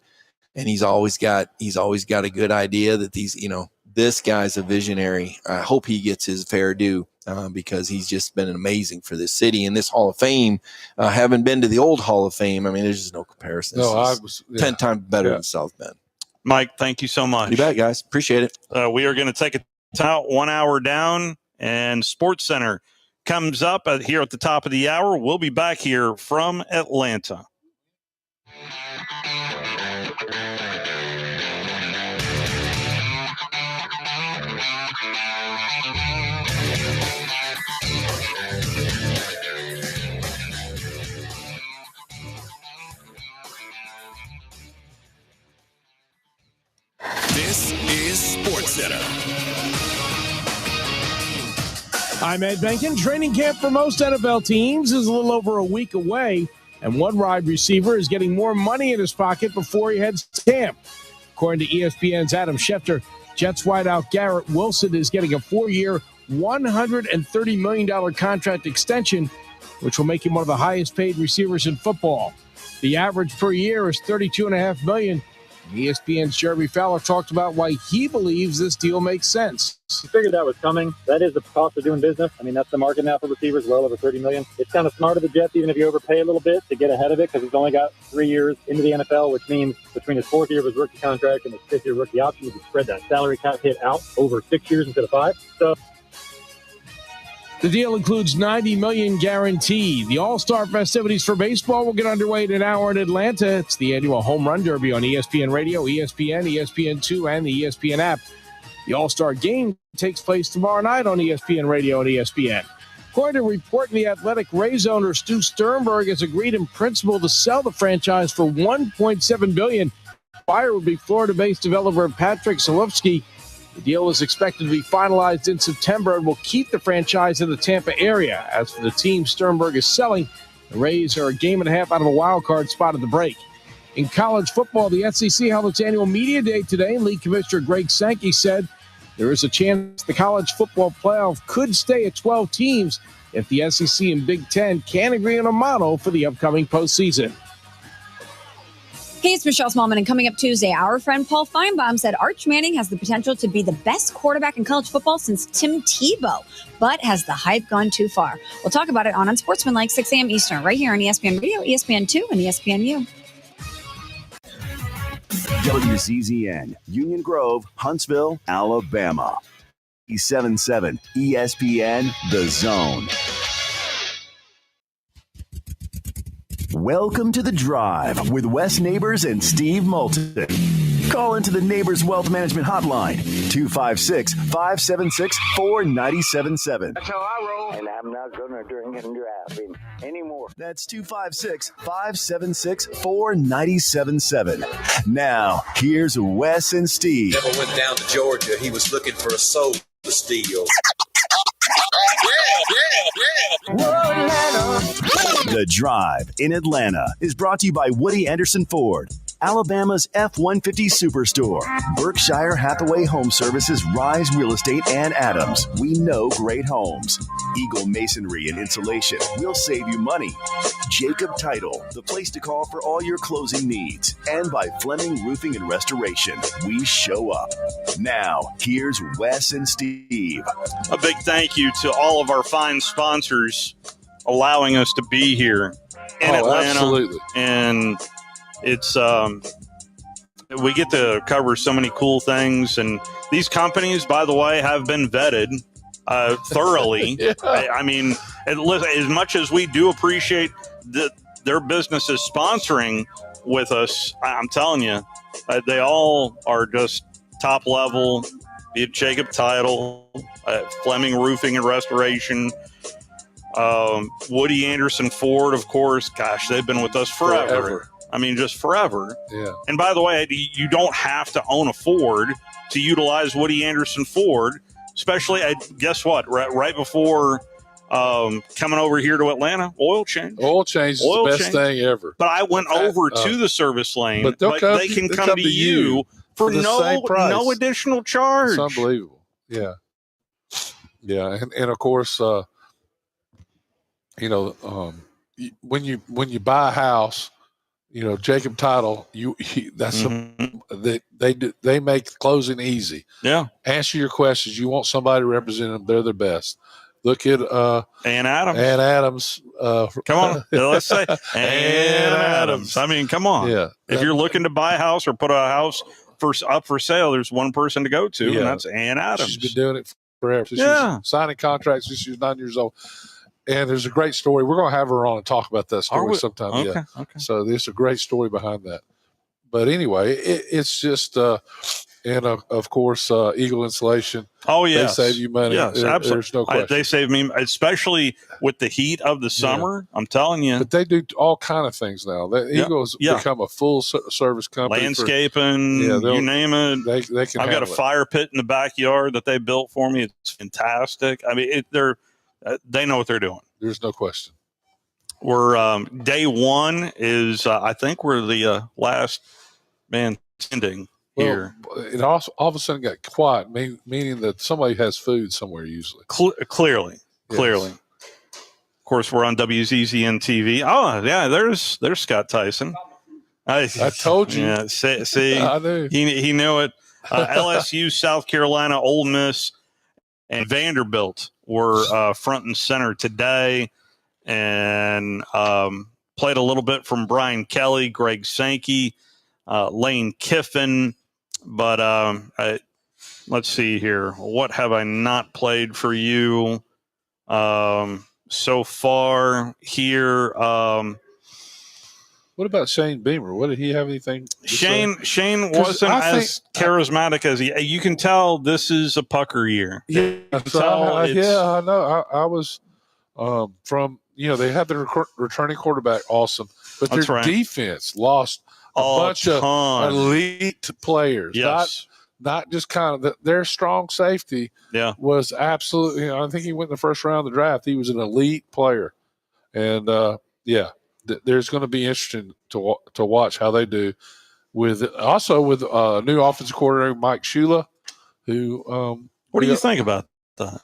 and he's always got a good idea that this guy's a visionary. I hope he gets his fair due. Because he's just been amazing for this city and this Hall of Fame. Having been to the old Hall of Fame, I mean, there's just no comparison. No, I was 10 times better than South Bend. Mike, thank you so much. You bet, guys. Appreciate it. We are going to take a out 1 hour down, and Sports Center comes up here at the top of the hour. We'll be back here from Atlanta. This is Sports Center. I'm Ed Benkin. Training camp for most NFL teams is a little over a week away, and one wide receiver is getting more money in his pocket before he heads to camp. According to ESPN's Adam Schefter, Jets wideout Garrett Wilson is getting a 4-year, $130 million contract extension, which will make him one of the highest-paid receivers in football. The average per year is $32.5 million. ESPN's Jeremy Fowler talked about why he believes this deal makes sense. We figured that was coming. That is the cost of doing business. I mean, that's the market now for receivers, well over $30 million. It's kind of smart of the Jets, even if you overpay a little bit, to get ahead of it because he's only got 3 years into the NFL, which means between his 4th year of his rookie contract and his 5th year rookie option, you can spread that salary cap hit out over 6 years instead of 5. So the deal includes $90 million guaranteed. The All-Star festivities for baseball will get underway in an hour in Atlanta. It's the annual Home Run Derby on ESPN Radio, ESPN, ESPN2, and the ESPN app. The All-Star game takes place tomorrow night on ESPN Radio and ESPN. According to a report in The Athletic, Rays owner Stu Sternberg has agreed in principle to sell the franchise for $1.7 billion. The buyer would be Florida-based developer Patrick Solowski. The deal is expected to be finalized in September and will keep the franchise in the Tampa area. As for the team Sternberg is selling, the Rays are a game and a half out of a wild card spot at the break. In college football, the SEC held its annual media day today, and League Commissioner Greg Sankey said there is a chance the college football playoff could stay at 12 teams if the SEC and Big Ten can agree on a model for the upcoming postseason. Hey, it's Michelle Smallman, and coming up Tuesday, our friend Paul Feinbaum said Arch Manning has the potential to be the best quarterback in college football since Tim Tebow. But has the hype gone too far? We'll talk about it on Unsportsmanlike, 6 a.m. Eastern, right here on ESPN Radio, ESPN2, and ESPNU. WCZN, Union Grove, Huntsville, Alabama. E77, ESPN, The Zone. Welcome to The Drive with Wes Neighbors and Steve Moulton. Call into the Neighbors Wealth Management Hotline, 256-576-4977. That's how I roll. And I'm not going to drink and drive anymore. That's 256-576-4977. Now, here's Wes and Steve. Never went down to Georgia. He was looking for a soul to steal. The Drive in Atlanta is brought to you by Woody Anderson Ford, Alabama's F-150 Superstore, Berkshire Hathaway Home Services, Rise Real Estate, and Adams. We know great homes. Eagle Masonry and Insulation will save you money. Jacob Title, the place to call for all your closing needs. And by Fleming Roofing and Restoration, we show up. Now, here's Wes and Steve. A big thank you to all of our fine sponsors allowing us to be here in Atlanta. Absolutely. And it's we get to cover so many cool things, and these companies, by the way, have been vetted thoroughly. Yeah. I mean, as much as we do appreciate their businesses sponsoring with us, I'm telling you, they all are just top level. Be it Jacob Title, Fleming Roofing and Restoration, Woody Anderson Ford, of course. Gosh, they've been with us forever. I mean, just forever. Yeah. And by the way, you don't have to own a Ford to utilize Woody Anderson Ford, especially, guess what? Right before coming over here to Atlanta, oil change. Oil change is the best thing ever. But I went over to the service lane, but they can come to you for no additional charge. It's unbelievable. Yeah. Yeah. And of course, when you buy a house, Jacob Title, they make closing easy. Yeah. Answer your questions. You want somebody to represent them. They're the best. Look at Ann Adams. Ann Adams. Come on. Let's say Ann Adams. I mean, come on. Yeah. If you're looking to buy a house or put a house up for sale, there's one person to go to, and that's Ann Adams. She's been doing it forever. She's signing contracts since she was 9 years old. And there's a great story. We're going to have her on and talk about that story sometime. Okay, yeah. okay. So there's a great story behind that. But anyway, it's just, and of course, Eagle Insulation. Oh, yes. They save you money. Yes, absolutely. There's no question. They save me, especially with the heat of the summer. I'm telling you. But they do all kind of things now. Eagle's become a full service company. Landscaping, you name it. They can. I've got a fire pit in the backyard that they built for me. It's fantastic. I mean, they know what they're doing. There's no question. We're day one is I think we're the last man standing here. It also all of a sudden got quiet, meaning that somebody has food somewhere usually. Clearly. Of course, we're on WZZN TV. Oh yeah, there's Scott Tyson. I told you. Yeah, see, I knew. He knew it. LSU, South Carolina, Ole Miss, and Vanderbilt were front and center today, and played a little bit from Brian Kelly, Greg Sankey, Lane Kiffin. But let's see here. What have I not played for you so far here? What about Shane Beamer? What did he have anything? Shane wasn't as charismatic as he. You can tell this is a pucker year. Yeah, I know. I was from they had their returning quarterback, awesome, but their defense lost a bunch of elite players. Yes. Not just kind of their strong safety. Yeah, was absolutely. I think he went in the first round of the draft. He was an elite player, and there's going to be interesting to watch how they do with new offensive coordinator Mike Shula, who. What do you think about that?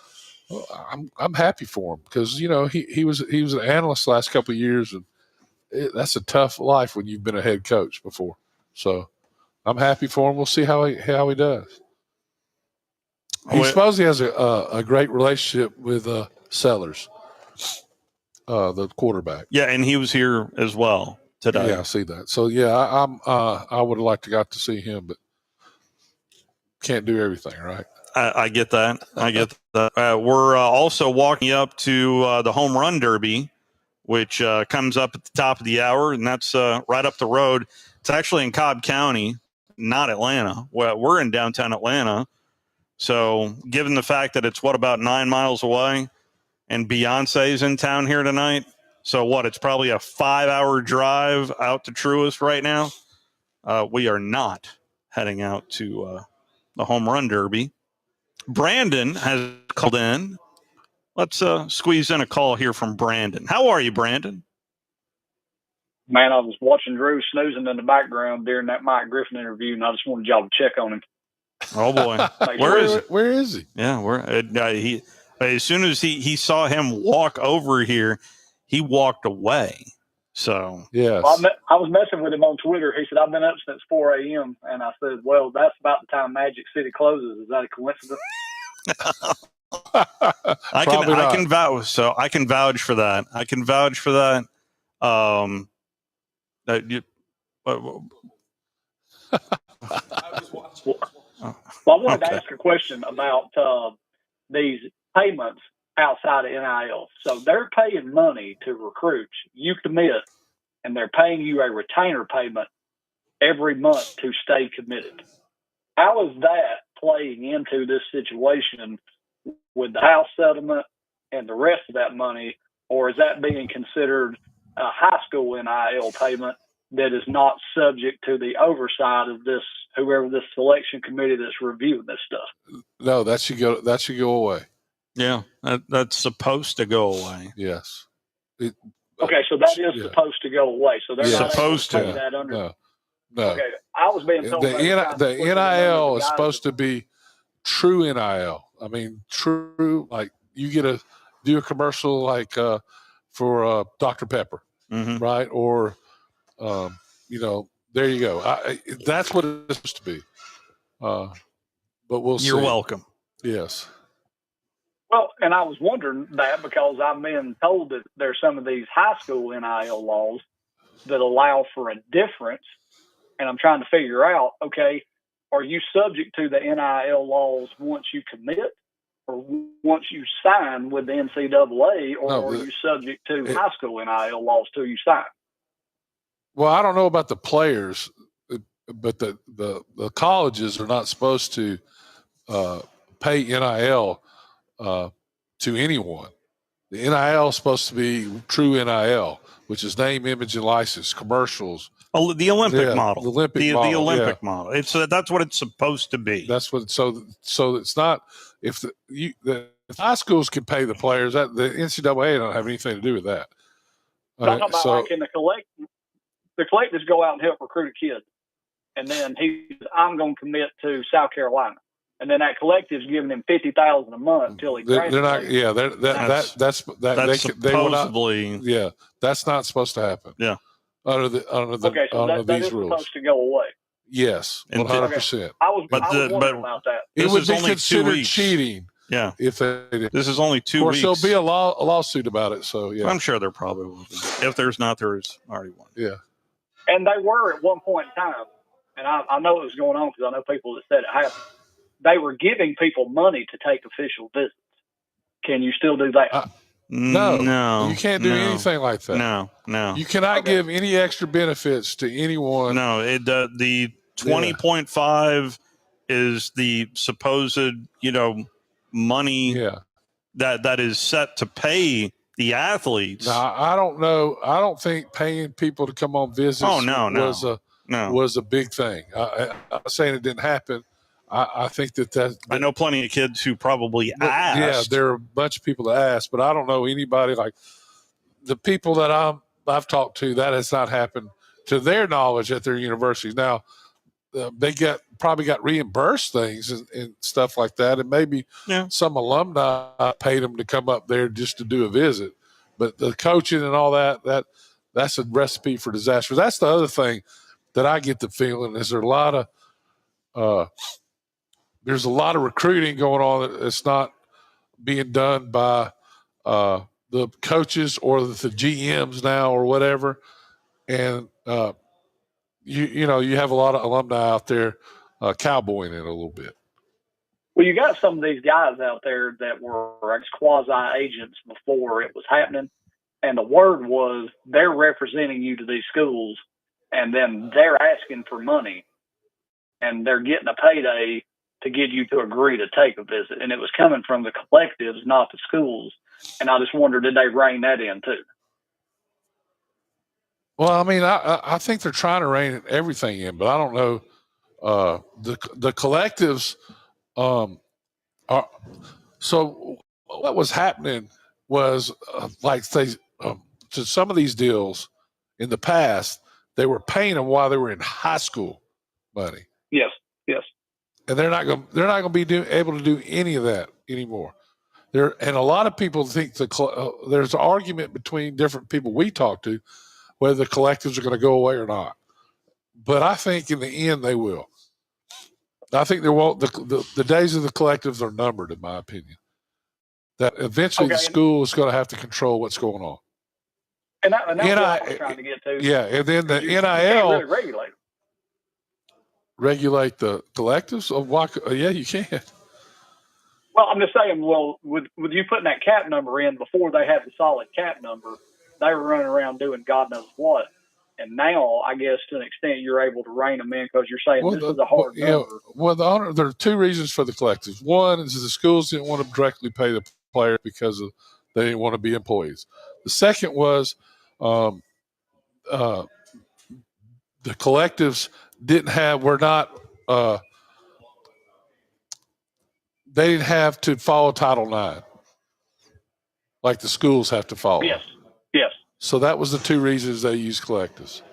I'm happy for him because he was an analyst the last couple of years, and that's a tough life when you've been a head coach before. So I'm happy for him. We'll see how he does. He supposedly has a great relationship with Sellers. The quarterback. Yeah, and he was here as well today. Yeah, I see that. So I would have liked to got to see him, but can't do everything, right? I get that. We're also walking up to the Home Run Derby, which comes up at the top of the hour, and that's right up the road. It's actually in Cobb County, not Atlanta. Well, we're in downtown Atlanta. So given the fact that it's about 9 miles away, and Beyonce's in town here tonight. So it's probably a 5-hour drive out to Truist right now. We are not heading out to the Home Run Derby. Brandon has called in. Let's squeeze in a call here from Brandon. How are you, Brandon? Man, I was watching Drew snoozing in the background during that Mike Griffin interview, and I just wanted y'all to check on him. Oh, boy. Where is he? Yeah, as soon as he saw him walk over here, he walked away. So yes, well, I was messing with him on Twitter. He said, "I've been up since 4 a.m." And I said, "Well, that's about the time Magic City closes. Is that a coincidence?" I can vouch. So I can vouch for that. Well, I wanted to ask a question about these payments outside of NIL. So they're paying money to recruits. You commit, and they're paying you a retainer payment every month to stay committed. How is that playing into this situation with the house settlement and the rest of that money, or is that being considered a high school NIL payment that is not subject to the oversight of this, whoever this selection committee that's reviewing this stuff? No, that should go away. Yeah, that's supposed to go away. Yes. Okay, so that is supposed to go away. So they're not supposed able to to. take that under. No. Okay, I was being told The NIL is supposed to be true NIL. I mean, true, like you get to do a commercial like for Dr. Pepper, right? Or, there you go. That's what it's supposed to be. But we'll see. You're welcome. Yes. Well, and I was wondering that because I've been told that there's some of these high school NIL laws that allow for a difference. And I'm trying to figure out, okay, are you subject to the NIL laws once you commit or once you sign with the NCAA, or are you subject to high school NIL laws till you sign? Well, I don't know about the players, but the colleges are not supposed to pay NIL to anyone. The NIL is supposed to be true NIL, which is name, image, and license, commercials. Oh, the Olympic model. The Olympic the model. Olympic model. It's that's what it's supposed to be. That's what. So it's not if the high schools can pay the players. That the NCAA don't have anything to do with that. I'm talking about like in the collectives go out and help recruit a kid, and then I'm going to commit to South Carolina. And then that collective's giving him $50,000 a month until he graduates. They're not. Yeah, that's supposedly. That's not supposed to happen. Yeah, under so these that is rules. Supposed to go away. Yes, 100%. I was wondering about that. It would be considered cheating. Yeah, if they did. This is only 2 weeks. Of course, there'll be a lawsuit about it. So yeah, I'm sure there probably will be. If there's not, there's already one. Yeah, and they were at one point in time, and I know it was going on because I know people that said it happened. They were giving people money to take official visits. Can you still do that? No, you can't do anything like that. No. You cannot give any extra benefits to anyone. No, the 20.5 is the supposed, money that is set to pay the athletes. Now, I don't know. I don't think paying people to come on visits was a big thing. I'm not saying it didn't happen. I think that I know plenty of kids who probably asked. Yeah, there are a bunch of people that asked, but I don't know anybody like the people that I've talked to. That has not happened to their knowledge at their universities. Now, they probably got reimbursed things and stuff like that, and maybe some alumni paid them to come up there just to do a visit. But the coaching and all that's a recipe for disaster. That's the other thing that I get the feeling is there's a lot of recruiting going on that's not being done by the coaches or the GMs now or whatever. And, you have a lot of alumni out there cowboying it a little bit. Well, you got some of these guys out there that were quasi-agents before it was happening. And the word was they're representing you to these schools, and then they're asking for money, and they're getting a payday to get you to agree to take a visit. And it was coming from the collectives, not the schools. And I just wondered, did they rein that in too? Well, I mean, I think they're trying to rein everything in, but I don't know. The collectives are. So what was happening was to some of these deals in the past, they were paying them while they were in high school money. Yes. And they're not going to be able to do any of that anymore. And a lot of people think there's an argument between different people we talk to whether the collectives are going to go away or not. But I think in the end they will. I think there won't. The days of the collectives are numbered, in my opinion. That eventually the school is going to have to control what's going on. And that's what I was trying to get to. Yeah, and then the NIL can't really regulate the collectives of what? Yeah, you can. Well, I'm just saying, with you putting that cap number in before they had the solid cap number, they were running around doing God knows what. And now, I guess, to an extent, you're able to rein them in because you're saying this is a hard number. There are two reasons for the collectives. One is the schools didn't want to directly pay the player because they didn't want to be employees. The second was the collectives they didn't have to follow Title IX like the schools have to follow. Yes. So that was the two reasons they used collectives.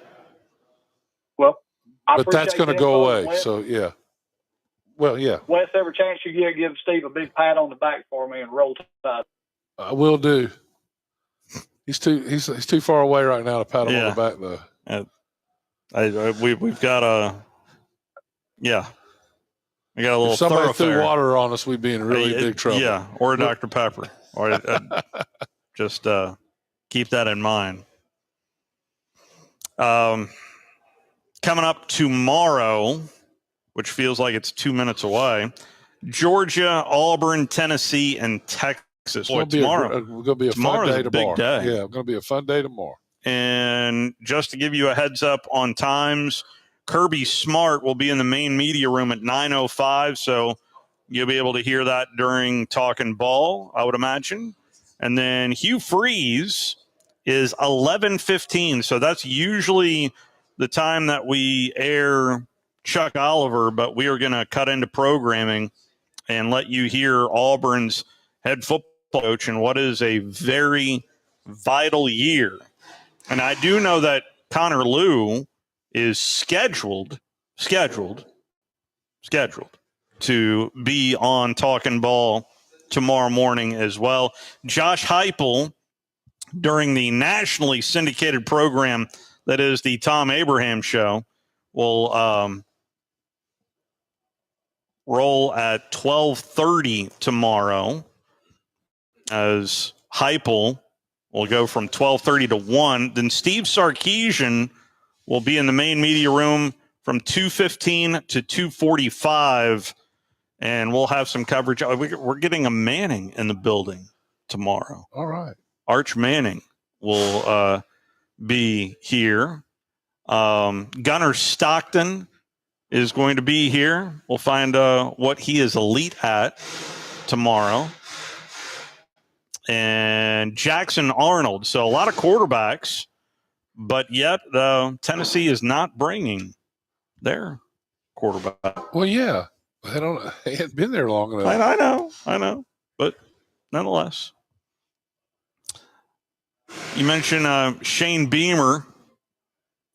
Well, but that's going to go away. Wes. So yeah. Well, yeah. Wes, every chance you get, give Steve a big pat on the back for me and roll tide. I will do. He's too far away right now to pat him on the back though. We've got a We got a little. If somebody thoroughfare. threw water on us, we'd be in really big trouble. Yeah, or a Dr. Pepper. Or just keep that in mind. Coming up tomorrow, which feels like it's 2 minutes away, Georgia, Auburn, Tennessee, and Texas. Tomorrow. It's going to be a fun day tomorrow. Big day. Yeah, it's going to be a fun day tomorrow. And just to give you a heads up on times, Kirby Smart will be in the main media room at 9:05, so you'll be able to hear that during Talking Ball, I would imagine. And then Hugh Freeze is 11:15, so that's usually the time that we air Chuck Oliver, but we are going to cut into programming and let you hear Auburn's head football coach in what is a very vital year. And I do know that Connor Liu is scheduled to be on Talking Ball tomorrow morning as well. Josh Heupel, during the nationally syndicated program that is the Tom Abraham Show, will roll at 12:30 tomorrow, as Heupel will go from 12:30 to 1. Then Steve Sarkisian will be in the main media room from 2:15 to 2:45, and we'll have some coverage. We're getting a Manning in the building tomorrow. All right. Arch Manning will be here. Gunnar Stockton is going to be here. We'll find what he is elite at tomorrow. And Jackson Arnold. So a lot of quarterbacks, but yet Tennessee is not bringing their quarterback. Well, yeah. They hadn't been there long enough. I know. But nonetheless. You mentioned Shane Beamer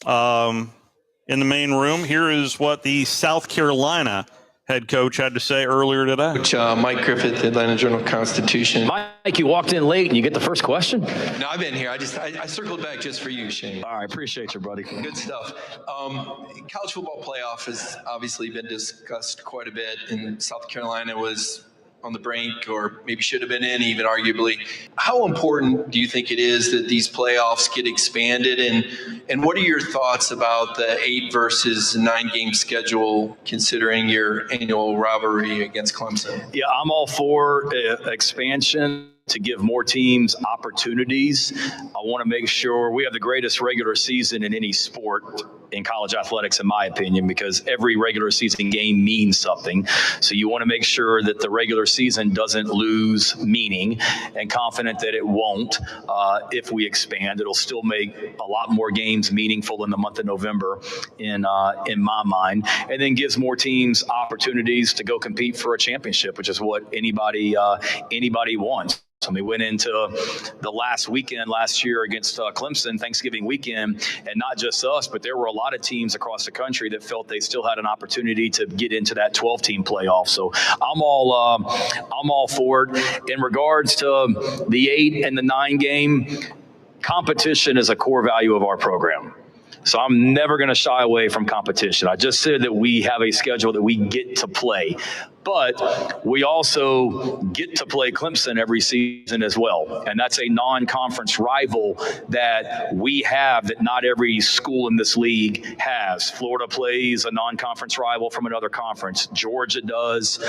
in the main room. Here is what the South Carolina head coach had to say earlier today. Coach Mike Griffith, Atlanta Journal-Constitution. Mike, you walked in late and you get the first question? No, I've been here. I circled back just for you, Shane. All right, appreciate you, buddy. Good stuff. College football playoff has obviously been discussed quite a bit, and South Carolina was on the brink, or maybe should have been in even, arguably. How important do you think it is that these playoffs get expanded, and what are your thoughts about the 8 versus 9 game schedule, considering your annual rivalry against Clemson? Yeah, I'm all for expansion to give more teams opportunities. I want to make sure we have the greatest regular season in any sport in college athletics, in my opinion, because every regular season game means something. So you want to make sure that the regular season doesn't lose meaning, and confident that it won't. If we expand, it'll still make a lot more games meaningful in the month of November, in my mind, and then gives more teams opportunities to go compete for a championship, which is what anybody wants. So we went into the last weekend last year against Clemson, Thanksgiving weekend, and not just us, but there were a lot of teams across the country that felt they still had an opportunity to get into that 12-team playoff. So I'm all for it. In regards to the 8 and the 9 game, competition is a core value of our program. So I'm never going to shy away from competition. I just said that we have a schedule that we get to play. But we also get to play Clemson every season as well. And that's a non-conference rival that we have that not every school in this league has. Florida plays a non-conference rival from another conference. Georgia does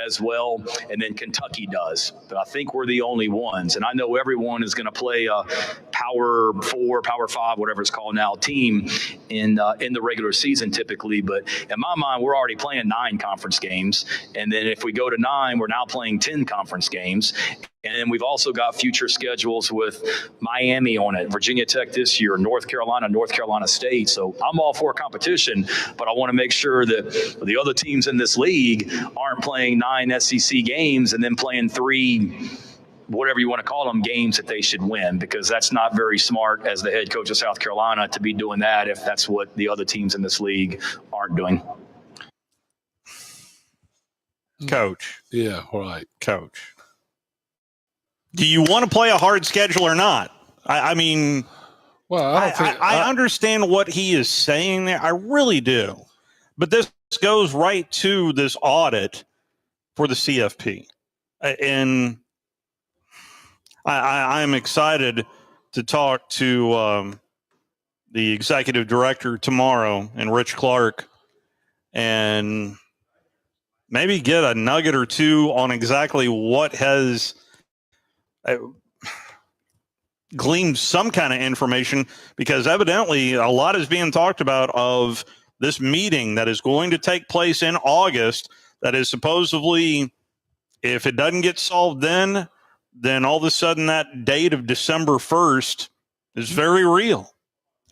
as well. And then Kentucky does. But I think we're the only ones. And I know everyone is going to play a Power 4, Power 5, whatever it's called now, team in the regular season typically. But in my mind, we're already playing 9 conference games. And then if we go to 9, we're now playing 10 conference games. And then we've also got future schedules with Miami on it, Virginia Tech this year, North Carolina State. So I'm all for competition, but I want to make sure that the other teams in this league aren't playing 9 SEC games and then playing 3, whatever you want to call them, games that they should win, because that's not very smart as the head coach of South Carolina to be doing that if that's what the other teams in this league aren't doing. Coach. Yeah, right. Coach. Do you want to play a hard schedule or not? I mean, well, I understand what he is saying there. I really do. But this goes right to this audit for the CFP. And I'm excited to talk to the executive director tomorrow and Rich Clark and maybe get a nugget or two on exactly what has gleaned some kind of information, because evidently a lot is being talked about of this meeting that is going to take place in August that is supposedly, if it doesn't get solved then all of a sudden that date of December 1st is very real.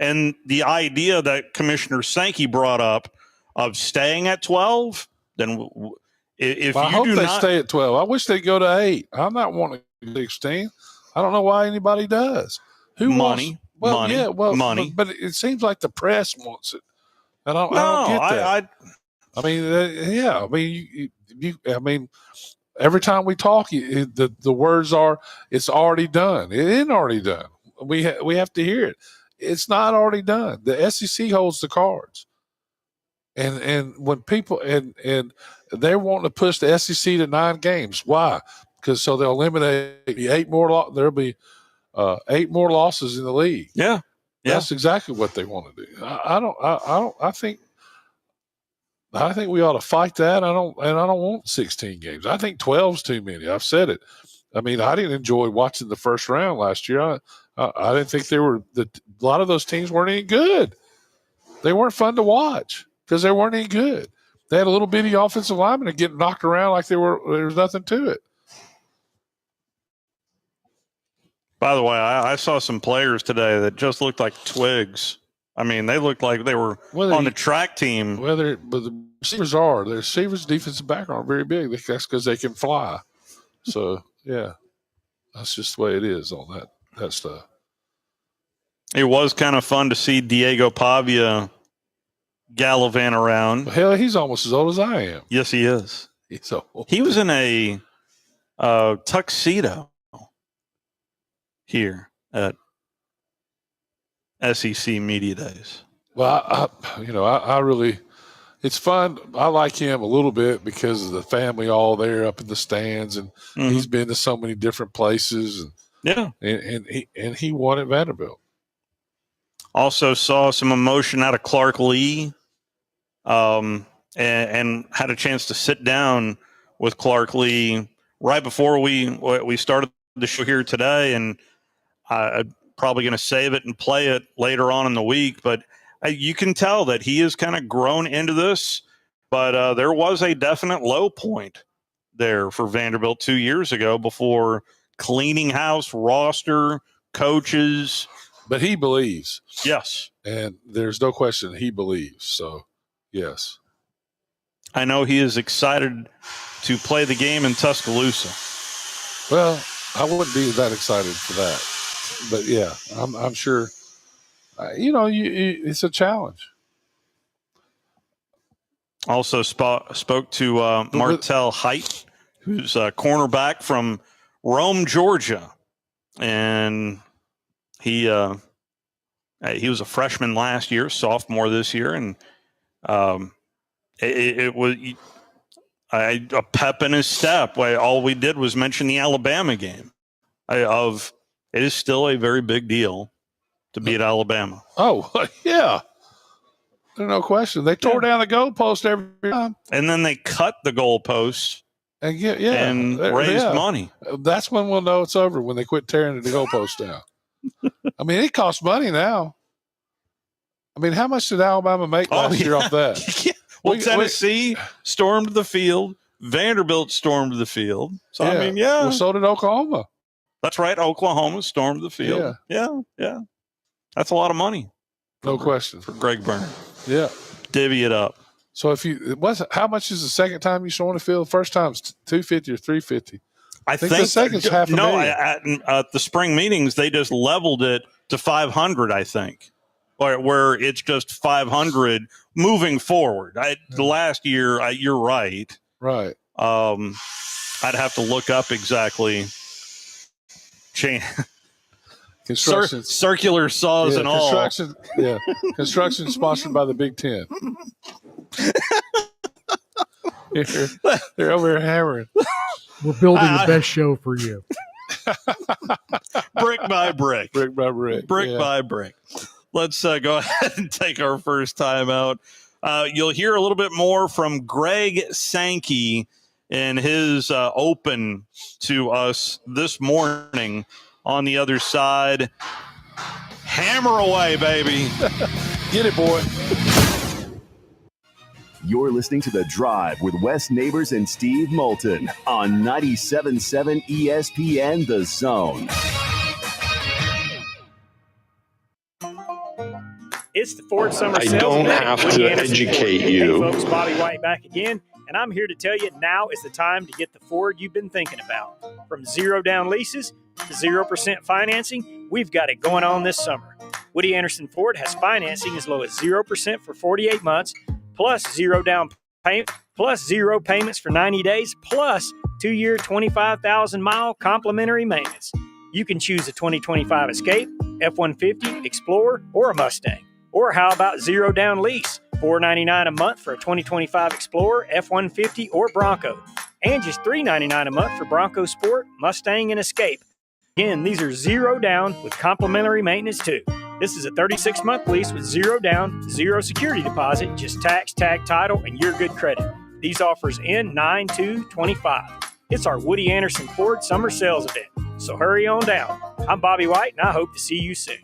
And the idea that Commissioner Sankey brought up of staying at 12, then if I you hope do they not stay at 12. I wish they'd go to 8. I'm not wanting 16. I don't know why anybody does. Who money? Wants, money, yeah, well, money. But it seems like the press wants it. I don't get that. I mean, yeah. I mean, I mean, every time we talk, the words are, "It's already done." It isn't already done. We have to hear it. It's not already done. The SEC holds the cards, and when people and they're wanting to push the SEC to 9 games. Why? Because so they'll eliminate 8 more. There'll be 8 more losses in the league. Yeah. That's exactly what they want to do. I think we ought to fight that. I don't want 16 games. I think 12's too many. I've said it. I mean, I didn't enjoy watching the first round last year. I didn't think a lot of those teams weren't any good. They weren't fun to watch because they weren't any good. They had a little bitty offensive lineman and get knocked around like there was nothing to it. By the way, I saw some players today that just looked like twigs. I mean, they looked like they were on the track team. But the receivers are. The receivers' defensive background are very big. That's because they can fly. So, yeah, that's just the way it is on that stuff. It was kind of fun to see Diego Pavia gallivant around. Hell, he's almost as old as I am. Yes, he is. He's old. He was in a tuxedo here at SEC Media Days. Well, I really, it's fun. I like him a little bit because of the family all there up in the stands, and he's been to so many different places. And yeah, and he won at Vanderbilt. Also saw some emotion out of Clark Lee, and had a chance to sit down with Clark Lee right before we started the show here today, and I'm probably going to save it and play it later on in the week. But you can tell that he has kind of grown into this. But there was a definite low point there for Vanderbilt 2 years ago before cleaning house, roster, coaches. But he believes. Yes. And there's no question he believes. So, yes. I know he is excited to play the game in Tuscaloosa. Well, I wouldn't be that excited for that. But, yeah, I'm sure, it's a challenge. Also spoke to Martell Height, who's a cornerback from Rome, Georgia. And he was a freshman last year, sophomore this year. And it was a pep in his step. All we did was mention the Alabama game. It is still a very big deal to beat Alabama. Oh, yeah. There's no question. They tore down the goalpost every time. And then they cut the goalpost and raised money. That's when we'll know it's over, when they quit tearing the goalpost down. I mean, it costs money now. I mean, how much did Alabama make last year off that? Well, Tennessee stormed the field. Vanderbilt stormed the field. So, I mean, Well, so did Oklahoma. That's right. Oklahoma stormed the field. Yeah. That's a lot of money. No question. For Greg Byrne. Yeah. Divvy it up. So how much is the second time you stormed the field? First time's $250 or $350. I think the second's $500,000. At the spring meetings, they just leveled it to 500, I think. Where it's just 500 moving forward. The last year, you're right. Right. I'd have to look up exactly. Construction, circular saws and all. Construction sponsored by the Big Ten. They're over here hammering. We're building the best show for you. Brick by brick. Brick by brick. Brick by brick. Let's go ahead and take our first time out. You'll hear a little bit more from Greg Sankey in his open to us this morning. On the other side, hammer away, baby. Get it, boy. You're listening to The Drive with Wes Neighbors and Steve Moulton on 97.7 ESPN The Zone. It's the Ford Summer I Sales don't event. have Woody to Anderson educate Ford. you. Hey folks, Bobby White back again, and I'm here to tell you now is the time to get the Ford you've been thinking about. From 0 down leases to 0% financing, we've got it going on this summer. Woody Anderson Ford has financing as low as 0% for 48 months, plus 0 down payment, plus 0 payments for 90 days, plus 2-year 25,000-mile complimentary maintenance. You can choose a 2025 Escape, F-150, Explorer, or a Mustang. Or how about 0 down lease, $499 a month for a 2025 Explorer, F-150, or Bronco, and just $399 a month for Bronco Sport, Mustang, and Escape. Again, these are 0 down with complimentary maintenance too. This is a 36-month lease with 0 down, 0 security deposit, just tax, tag, title, and your good credit. These offers end 9/2/25. It's our Woody Anderson Ford Summer Sales event, so hurry on down. I'm Bobby White, and I hope to see you soon.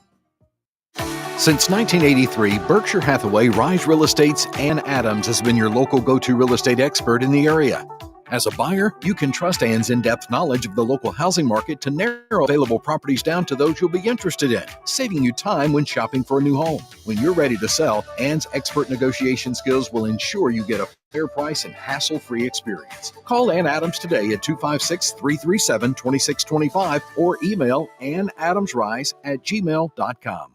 Since 1983, Berkshire Hathaway, Rise Real Estates, and Adams has been your local go-to real estate expert in the area. As a buyer, you can trust Ann's in-depth knowledge of the local housing market to narrow available properties down to those you'll be interested in, saving you time when shopping for a new home. When you're ready to sell, Ann's expert negotiation skills will ensure you get a fair price and hassle-free experience. Call Ann Adams today at 256-337-2625 or email annadamsrise@gmail.com.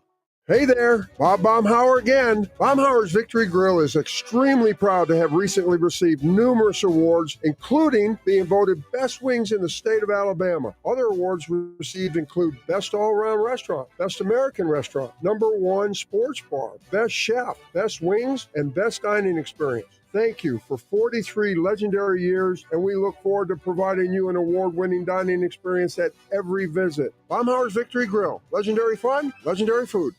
Hey there, Bob Baumhauer again. Baumhauer's Victory Grill is extremely proud to have recently received numerous awards, including being voted best wings in the state of Alabama. Other awards received include Best All-Around Restaurant, Best American Restaurant, #1 Sports Bar, Best Chef, Best Wings, and Best Dining Experience. Thank you for 43 legendary years, and we look forward to providing you an award-winning dining experience at every visit. Baumhauer's Victory Grill. Legendary fun, legendary food.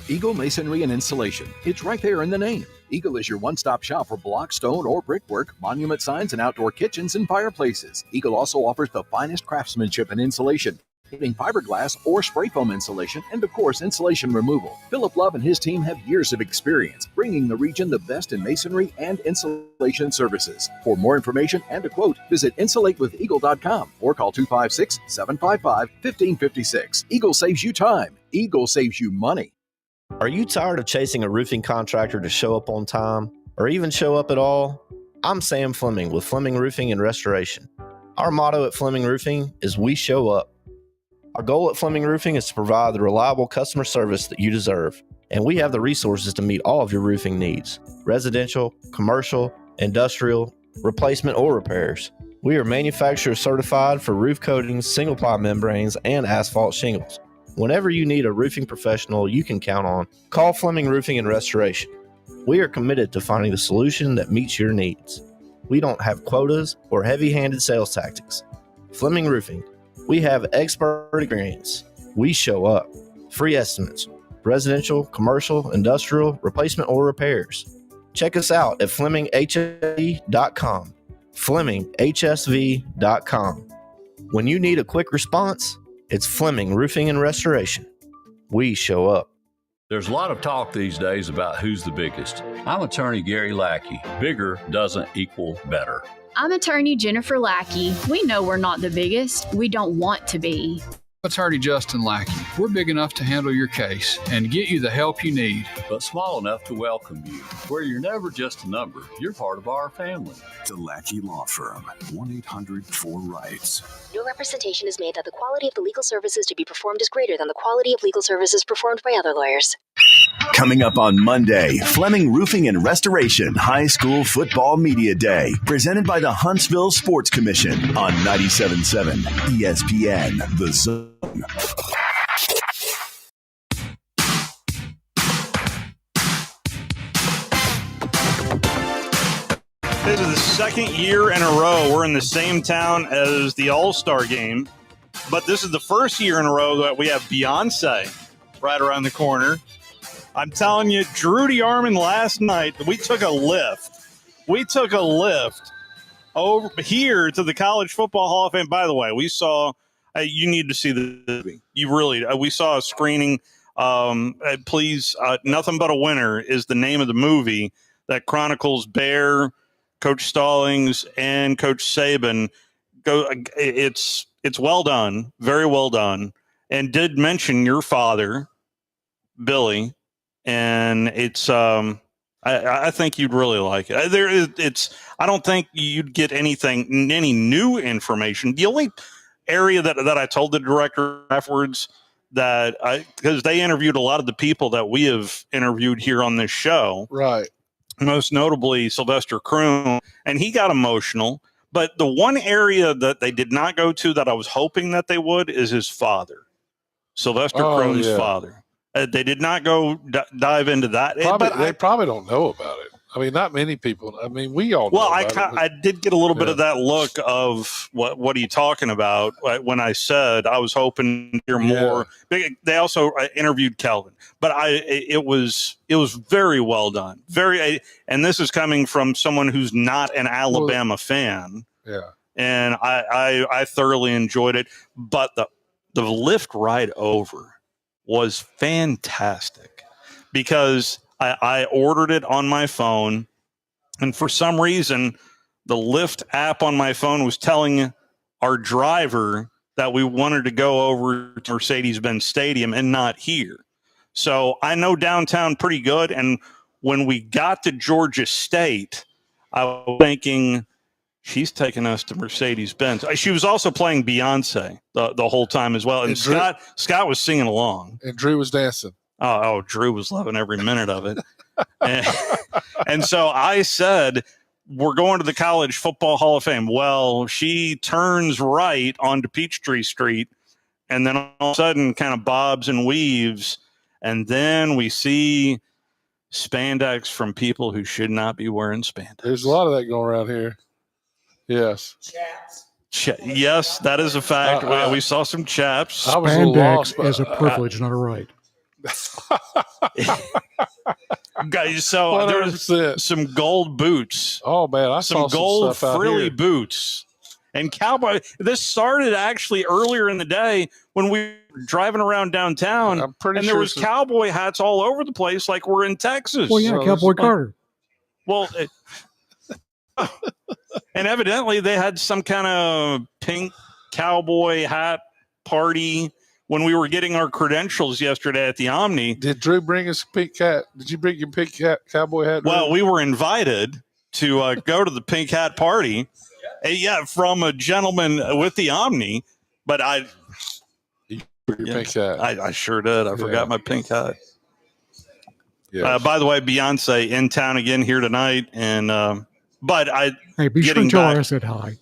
Eagle Masonry and Installation. It's right there in the name. Eagle is your one-stop shop for block, stone, or brickwork, monument signs, and outdoor kitchens and fireplaces. Eagle also offers the finest craftsmanship and insulation, including fiberglass or spray foam insulation, and of course, insulation removal. Philip Love and his team have years of experience, bringing the region the best in masonry and insulation services. For more information and a quote, visit insulatewitheagle.com or call 256-755-1556. Eagle saves you time. Eagle saves you money. Are you tired of chasing a roofing contractor to show up on time or even show up at all? I'm Sam Fleming with Fleming Roofing and Restoration. Our motto at Fleming Roofing is we show up. Our goal at Fleming Roofing is to provide the reliable customer service that you deserve, and we have the resources to meet all of your roofing needs: residential, commercial, industrial, replacement, or repairs. We are manufacturer certified for roof coatings, single-ply membranes, and asphalt shingles. Whenever you need a roofing professional you can count on, call Fleming Roofing and Restoration. We are committed to finding the solution that meets your needs. We don't have quotas or heavy-handed sales tactics. Fleming Roofing. We have expert experience. We show up. Free estimates. Residential, commercial, industrial, replacement, or repairs. Check us out at FlemingHSV.com. FlemingHSV.com. When you need a quick response, it's Fleming Roofing and Restoration. We show up. There's a lot of talk these days about who's the biggest. I'm attorney Gary Lackey. Bigger doesn't equal better. I'm attorney Jennifer Lackey. We know we're not the biggest. We don't want to be. Attorney Justin Lackey. We're big enough to handle your case and get you the help you need, but small enough to welcome you, where you're never just a number. You're part of our family. The Lackey Law Firm, 1-800-4RIGHTS. No representation is made that the quality of the legal services to be performed is greater than the quality of legal services performed by other lawyers. Coming up on Monday, Fleming Roofing and Restoration High School Football Media Day, presented by the Huntsville Sports Commission on 97.7 ESPN, The Zone. This is the second year in a row we're in the same town as the All-Star game, but this is the first year in a row that we have Beyonce right around the corner. I'm telling you, Drew DeArmond last night, we took a lift. We took a lift over here to the College Football Hall of Fame. By the way, we saw, you need to see the movie. You really, we saw a screening. Please, Nothing But a Winner is the name of the movie that chronicles Bear, Coach Stallings, and Coach Saban. It's well done, very well done, and did mention your father, Billy. And it's I think you'd really like it. I don't think you'd get any new information. The only area that I told the director afterwards that because they interviewed a lot of the people that we have interviewed here on this show, right? Most notably Sylvester Croom, and he got emotional. But the one area that they did not go to that I was hoping that they would is his father, Sylvester Croom's father. They did not go dive into that. They probably don't know about it. I mean, not many people. I mean, we all know about it. I did get a little bit of that look of what are you talking about when I said I was hoping to hear more. They also interviewed Kelvin, but it was very well done. And this is coming from someone who's not an Alabama fan. Yeah. And I thoroughly enjoyed it. But the lift ride over was fantastic because I ordered it on my phone, and for some reason, the Lyft app on my phone was telling our driver that we wanted to go over to Mercedes-Benz Stadium and not here. So I know downtown pretty good, and when we got to Georgia State, I was thinking, she's taking us to Mercedes-Benz. She was also playing Beyonce the whole time as well. And Scott was singing along. And Drew was dancing. Oh, Drew was loving every minute of it. and so I said, we're going to the College Football Hall of Fame. Well, she turns right onto Peachtree Street and then all of a sudden kind of bobs and weaves. And then we see spandex from people who should not be wearing spandex. There's a lot of that going around here. Yes. Yes, that is a fact. We saw some chaps. Spandex is a privilege, not a right. Guys, so there's some gold boots. Oh man, I saw some gold stuff frilly boots and cowboy. This started actually earlier in the day when we were driving around downtown. I'm pretty and sure there was cowboy hats all over the place, like we're in Texas. Well, yeah, Cowboy Carter. Well, and evidently they had some kind of pink cowboy hat party when we were getting our credentials yesterday at the Omni. Did Drew bring us pink hat? Did you bring your pink cowboy hat? Well, we were invited to go to the pink hat party. From a gentleman with the Omni, but pink hat. I sure did. I forgot my pink hat. By the way, Beyonce in town again here tonight, and hey, be sure to tell her I said hi.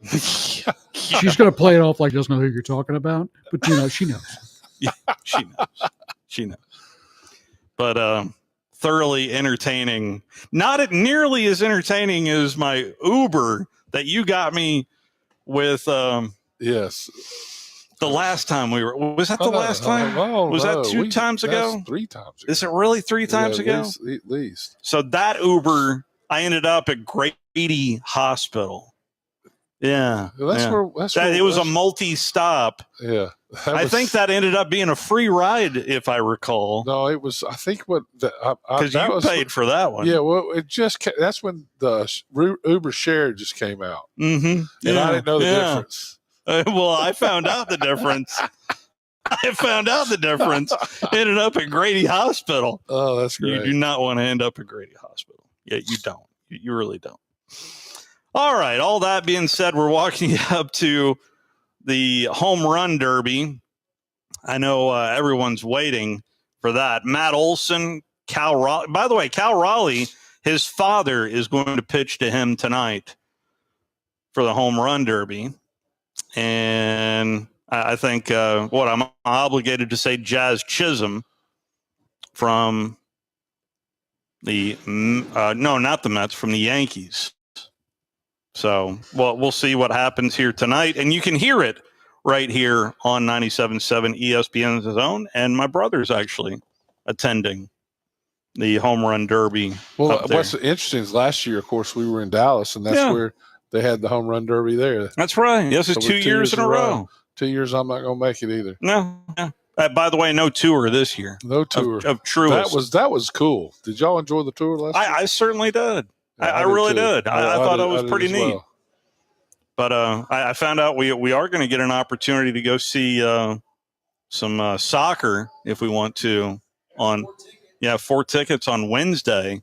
She's going to play it off like she doesn't know who you're talking about, but she knows. Yeah, she knows. But thoroughly entertaining. Not nearly as entertaining as my Uber that you got me with. Yes. The last time we were, was that the last time? Was that two times ago? That's 3 times ago. Is it really 3 times ago? At least. So that Uber, I ended up at Grady Hospital. Yeah. It was a multi-stop. Yeah. I think that ended up being a free ride, if I recall. No, it was, I think because you paid for that one. Yeah. Well, that's when the Uber Share just came out. Mm-hmm. And I didn't know the difference. Well, I found out the difference. Ended up at Grady Hospital. Oh, that's great. You do not want to end up at Grady Hospital. Yeah, you don't. You really don't. All right. All that being said, we're walking up to the home run derby. I know everyone's waiting for that. Matt Olson, Cal Raleigh. By the way, Cal Raleigh, his father is going to pitch to him tonight for the home run derby. And I think I'm obligated to say Jazz Chisholm from the not the Mets, from the Yankees. So we'll see what happens here tonight, and you can hear it right here on 97.7 ESPN's Zone. And my brother's actually attending the home run derby. Well, what's interesting is last year, of course, we were in Dallas, and that's where they had the home run derby there. That's right. Yes, it's 2 years in a row. 2 years, I'm not going to make it either. No. By the way, no tour this year. No tour of Truist. That was cool. Did y'all enjoy the tour last year? I certainly did. I really did. I thought it was pretty neat. Well. But I found out we are going to get an opportunity to go see some soccer if we want to. 4 tickets on Wednesday.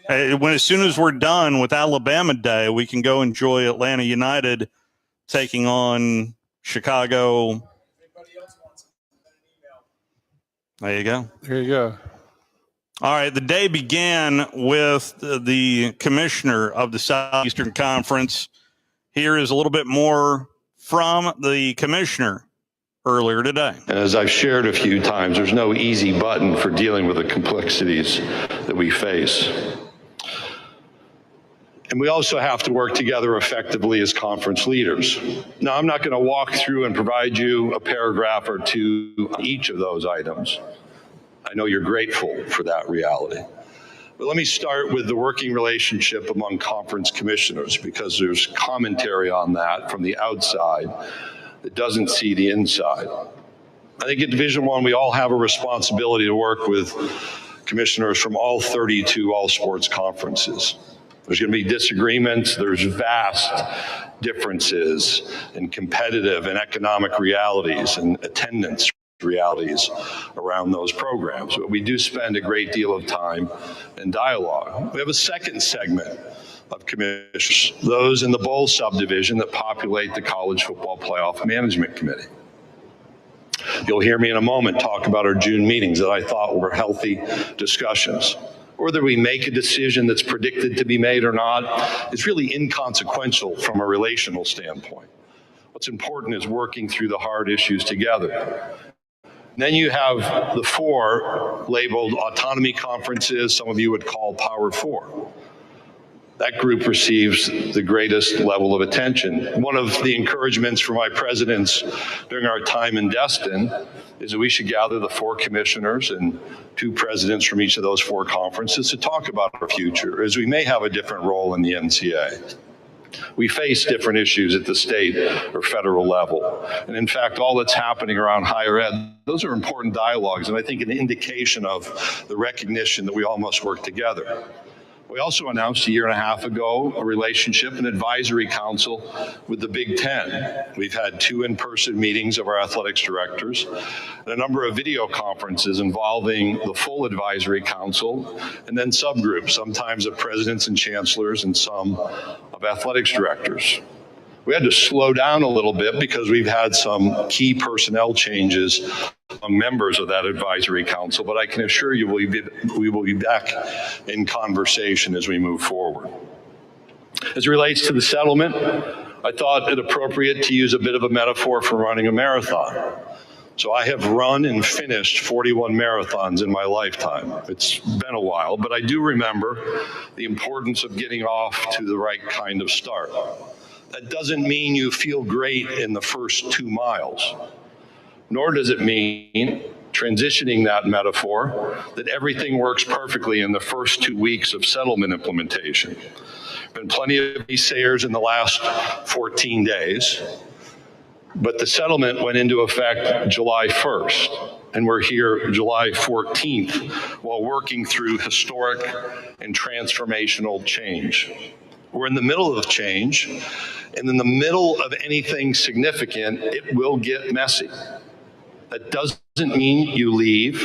As soon as we're done with Alabama Day, we can go enjoy Atlanta United taking on Chicago. There you go. There you go. All right. The day began with the commissioner of the Southeastern Conference. Here is a little bit more from the commissioner earlier today. And as I've shared a few times, there's no easy button for dealing with the complexities that we face. And we also have to work together effectively as conference leaders. Now, I'm not going to walk through and provide you a paragraph or two on each of those items. I know you're grateful for that reality. But let me start with the working relationship among conference commissioners, because there's commentary on that from the outside that doesn't see the inside. I think at Division I, we all have a responsibility to work with commissioners from all 32 all sports conferences. There's going to be disagreements. There's vast differences in competitive and economic realities and attendance realities around those programs. But we do spend a great deal of time in dialogue. We have a second segment of commissioners, those in the bowl subdivision that populate the College Football Playoff Management Committee. You'll hear me in a moment talk about our June meetings that I thought were healthy discussions. Whether we make a decision that's predicted to be made or not is really inconsequential from a relational standpoint. What's important is working through the hard issues together. Then you have the 4 labeled autonomy conferences, some of you would call Power 4. That group receives the greatest level of attention. One of the encouragements for my presidents during our time in Destin is that we should gather the 4 commissioners and 2 presidents from each of those 4 conferences to talk about our future, as we may have a different role in the NCAA. We face different issues at the state or federal level. And in fact, all that's happening around higher ed, those are important dialogues, and I think an indication of the recognition that we all must work together. We also announced a year and a half ago a relationship, an advisory council with the Big Ten. We've had 2 in-person meetings of our athletics directors and a number of video conferences involving the full advisory council and then subgroups, sometimes of presidents and chancellors and some of athletics directors. We had to slow down a little bit because we've had some key personnel changes among members of that advisory council, but I can assure you we will be back in conversation as we move forward. As it relates to the settlement, I thought it appropriate to use a bit of a metaphor for running a marathon. So I have run and finished 41 marathons in my lifetime. It's been a while, but I do remember the importance of getting off to the right kind of start. That doesn't mean you feel great in the first 2 miles, nor does it mean, transitioning that metaphor, that everything works perfectly in the first 2 weeks of settlement implementation. Been plenty of naysayers in the last 14 days. But the settlement went into effect July 1st, and we're here July 14th while working through historic and transformational change. We're in the middle of change, and in the middle of anything significant, it will get messy. That doesn't mean you leave.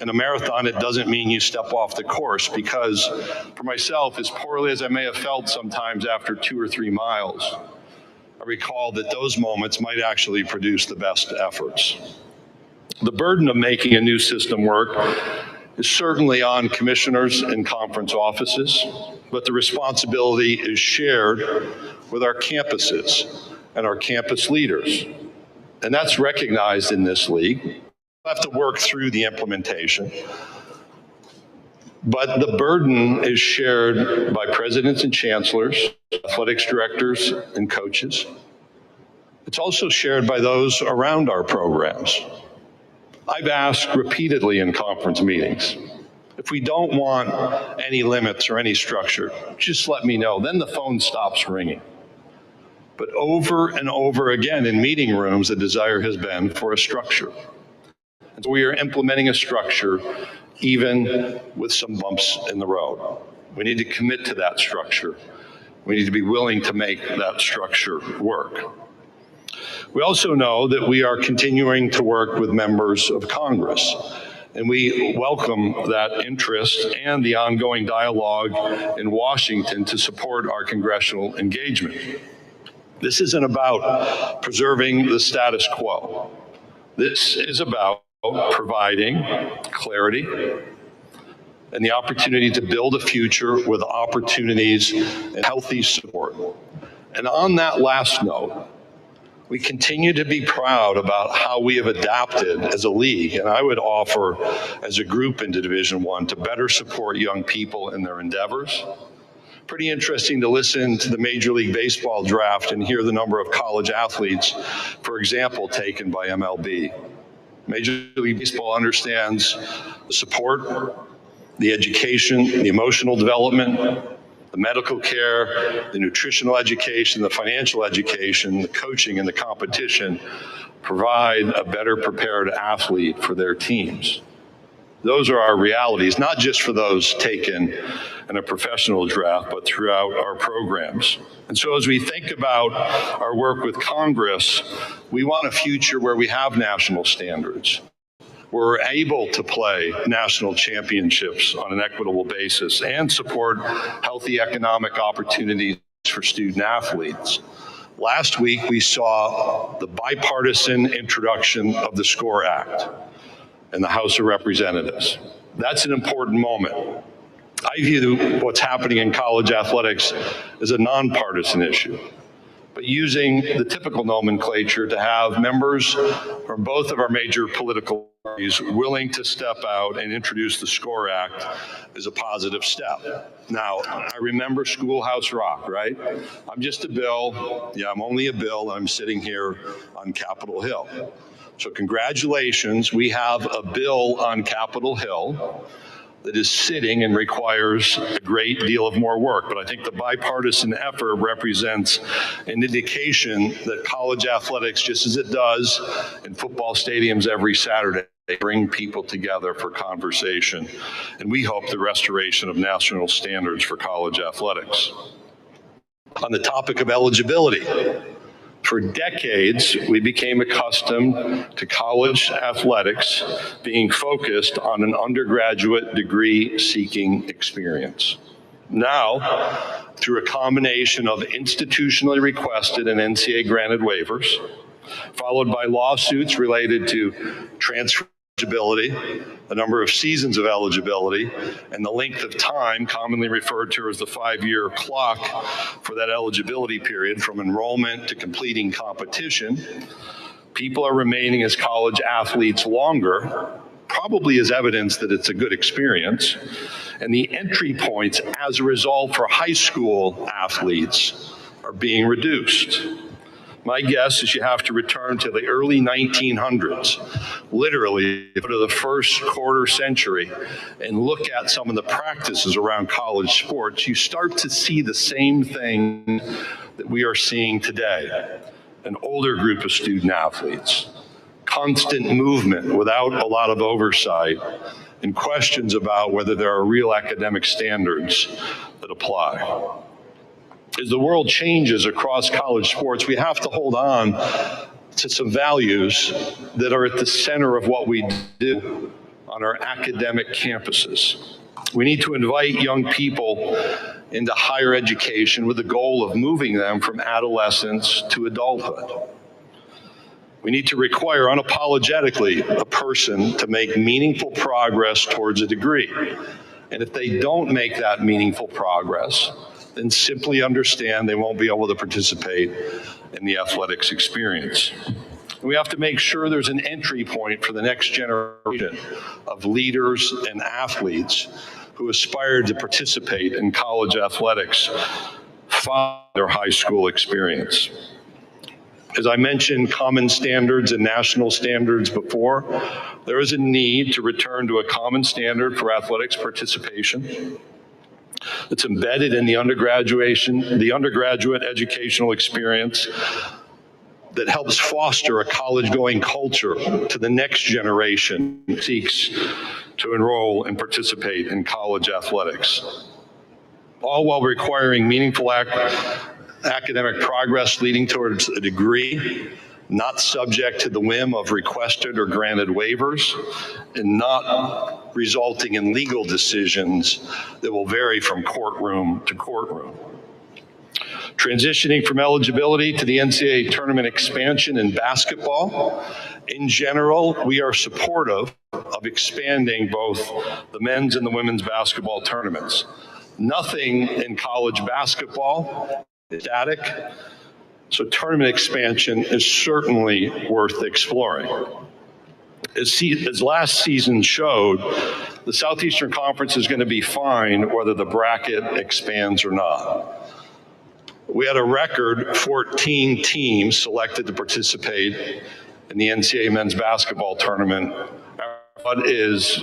In a marathon, it doesn't mean you step off the course, because for myself, as poorly as I may have felt sometimes after 2 or 3 miles, I recall that those moments might actually produce the best efforts. The burden of making a new system work is certainly on commissioners and conference offices, but the responsibility is shared with our campuses and our campus leaders. And that's recognized in this league. We'll have to work through the implementation. But the burden is shared by presidents and chancellors, athletics directors and coaches. It's also shared by those around our programs. I've asked repeatedly in conference meetings, if we don't want any limits or any structure, just let me know. Then the phone stops ringing. But over and over again in meeting rooms, the desire has been for a structure. And so we are implementing a structure even with some bumps in the road. We need to commit to that structure. We need to be willing to make that structure work. We also know that we are continuing to work with members of Congress, and we welcome that interest and the ongoing dialogue in Washington to support our congressional engagement. This isn't about preserving the status quo. This is about providing clarity and the opportunity to build a future with opportunities and healthy support. And on that last note, we continue to be proud about how we have adapted as a league, and I would offer as a group into Division I, to better support young people in their endeavors. Pretty interesting to listen to the Major League Baseball draft and hear the number of college athletes, for example, taken by MLB. Major League Baseball understands the support, the education, the emotional development, the medical care, the nutritional education, the financial education, the coaching, and the competition provide a better prepared athlete for their teams. Those are our realities, not just for those taken in a professional draft, but throughout our programs. And so as we think about our work with Congress, we want a future where we have national standards. We're able to play national championships on an equitable basis and support healthy economic opportunities for student athletes. Last week, we saw the bipartisan introduction of the SCORE Act in the House of Representatives. That's an important moment. I view what's happening in college athletics as a nonpartisan issue. But using the typical nomenclature to have members from both of our major political parties willing to step out and introduce the SCORE Act is a positive step. Now, I remember Schoolhouse Rock, right? I'm just a bill. Yeah, I'm only a bill. I'm sitting here on Capitol Hill. So congratulations, we have a bill on Capitol Hill that is sitting and requires a great deal of more work. But I think the bipartisan effort represents an indication that college athletics, just as it does in football stadiums every Saturday, they bring people together for conversation. And we hope the restoration of national standards for college athletics. On the topic of eligibility, for decades, we became accustomed to college athletics being focused on an undergraduate degree-seeking experience. Now, through a combination of institutionally requested and NCAA-granted waivers, followed by lawsuits related to transfer eligibility, the number of seasons of eligibility, and the length of time, commonly referred to as the 5-year clock for that eligibility period from enrollment to completing competition, people are remaining as college athletes longer, probably is evidence that it's a good experience. And the entry points as a result for high school athletes are being reduced. My guess is you have to return to the early 1900s, literally to the first quarter century, and look at some of the practices around college sports. You start to see the same thing that we are seeing today. An older group of student athletes, constant movement without a lot of oversight, and questions about whether there are real academic standards that apply. As the world changes across college sports, we have to hold on to some values that are at the center of what we do on our academic campuses. We need to invite young people into higher education with the goal of moving them from adolescence to adulthood. We need to require unapologetically a person to make meaningful progress towards a degree. And if they don't make that meaningful progress, then simply understand they won't be able to participate in the athletics experience. We have to make sure there's an entry point for the next generation of leaders and athletes who aspire to participate in college athletics following their high school experience. As I mentioned, common standards and national standards before, there is a need to return to a common standard for athletics participation. It's embedded in the undergraduate educational experience that helps foster a college-going culture to the next generation who seeks to enroll and participate in college athletics, all while requiring meaningful academic progress leading towards a degree, not subject to the whim of requested or granted waivers, and not resulting in legal decisions that will vary from courtroom to courtroom. Transitioning from eligibility to the NCAA tournament expansion in basketball, in general, we are supportive of expanding both the men's and the women's basketball tournaments. Nothing in college basketball is static, so tournament expansion is certainly worth exploring. As last season showed, the Southeastern Conference is going to be fine whether the bracket expands or not. We had a record 14 teams selected to participate in the NCAA men's basketball tournament. What is,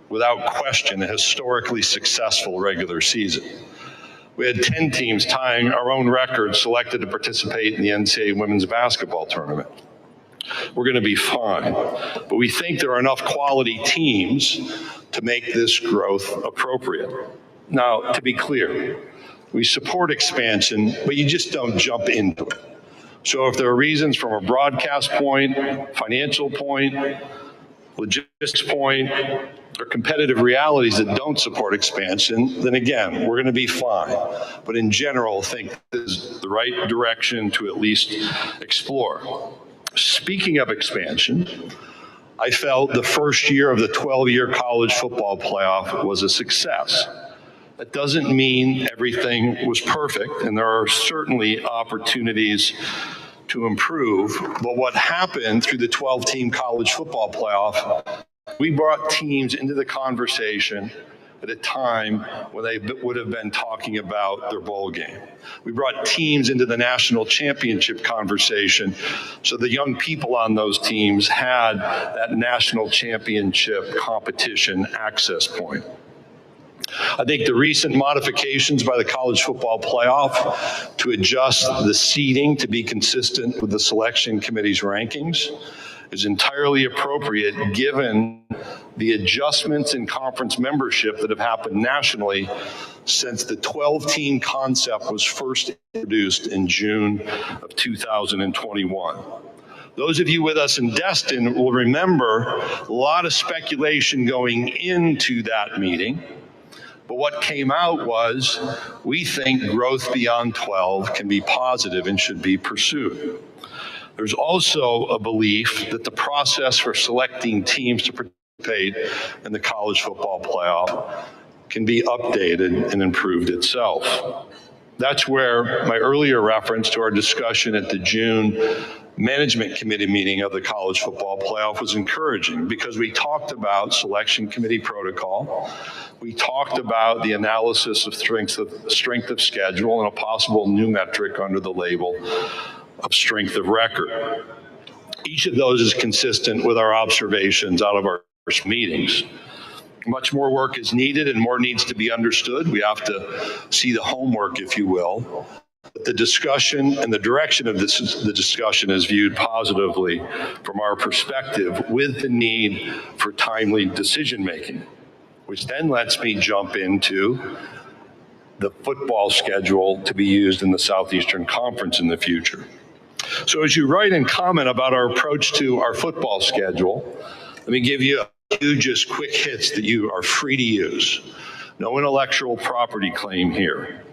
without question, a historically successful regular season. We had 10 teams tying our own record selected to participate in the NCAA women's basketball tournament. We're going to be fine, but we think there are enough quality teams to make this growth appropriate. Now, to be clear, we support expansion, but you just don't jump into it. So if there are reasons from a broadcast point, financial point, logistics point, or competitive realities that don't support expansion, then again, we're going to be fine. But in general, I think this is the right direction to at least explore. Speaking of expansion, I felt the first year of the 12-year college football playoff was a success. That doesn't mean everything was perfect, and there are certainly opportunities to improve. But what happened through the 12-team college football playoff, we brought teams into the conversation at a time when they would have been talking about their bowl game. We brought teams into the national championship conversation, so the young people on those teams had that national championship competition access point. I think the recent modifications by the college football playoff to adjust the seeding to be consistent with the selection committee's rankings is entirely appropriate given the adjustments in conference membership that have happened nationally since the 12-team concept was first introduced in June of 2021. Those of you with us in Destin will remember a lot of speculation going into that meeting. But what came out was, we think growth beyond 12 can be positive and should be pursued. There's also a belief that the process for selecting teams to participate in the college football playoff can be updated and improved itself. That's where my earlier reference to our discussion at the June management committee meeting of the college football playoff was encouraging because we talked about selection committee protocol. We talked about the analysis of strength of schedule and a possible new metric under the label of strength of record. Each of those is consistent with our observations out of our first meetings. Much more work is needed and more needs to be understood. We have to see the homework, if you will. But the discussion and the direction of the discussion is viewed positively from our perspective with the need for timely decision making, which then lets me jump into the football schedule to be used in the Southeastern Conference in the future. So as you write and comment about our approach to our football schedule, let me give you a few just quick hits that you are free to use. No intellectual property claim here.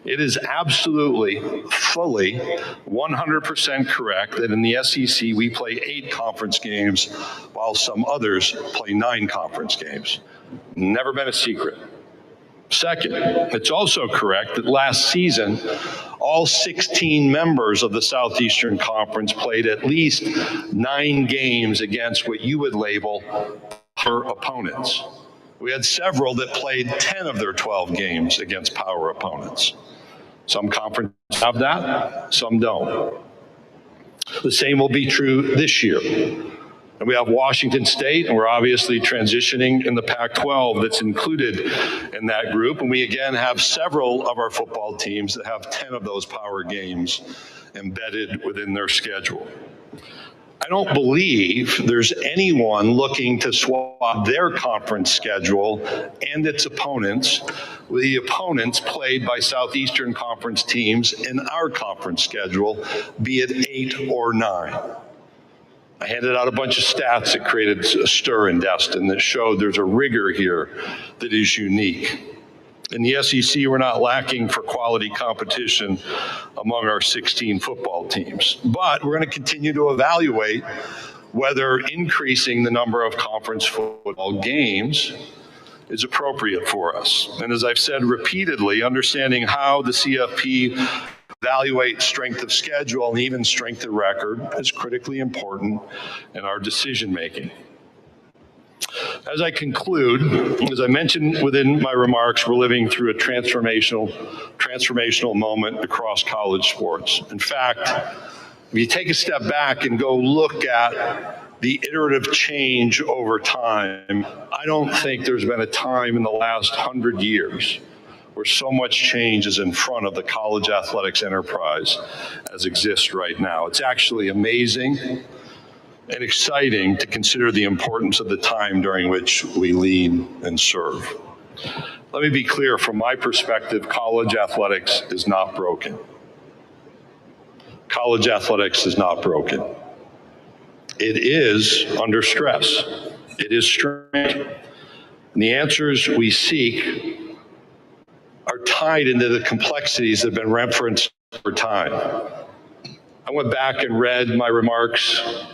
It is absolutely, fully, 100% correct that in the SEC we play 8 conference games while some others play 9 conference games. Never been a secret. Second, it's also correct that last season, all 16 members of the Southeastern Conference played at least 9 games against what you would label power opponents. We had several that played 10 of their 12 games against power opponents. Some conferences have that, some don't. The same will be true this year. And we have Washington State, and we're obviously transitioning in the Pac-12 that's included in that group. And we again have several of our football teams that have 10 of those power games embedded within their schedule. I don't believe there's anyone looking to swap their conference schedule and its opponents with the opponents played by Southeastern Conference teams in our conference schedule, be it 8 or 9. I handed out a bunch of stats that created a stir in Destin that showed there's a rigor here that is unique. In the SEC, we're not lacking for quality competition among our 16 football teams. But we're going to continue to evaluate whether increasing the number of conference football games is appropriate for us. And as I've said repeatedly, understanding how the CFP evaluates strength of schedule and even strength of record is critically important in our decision making. As I conclude, as I mentioned within my remarks, we're living through a transformational moment across college sports. In fact, if you take a step back and go look at the iterative change over time, I don't think there's been a time in the last 100 years where so much change is in front of the college athletics enterprise as exists right now. It's actually amazing and exciting to consider the importance of the time during which we lead and serve. Let me be clear, from my perspective, college athletics is not broken. College athletics is not broken. It is under stress. It is strained. And the answers we seek are tied into the complexities that have been referenced over time. I went back and read my remarks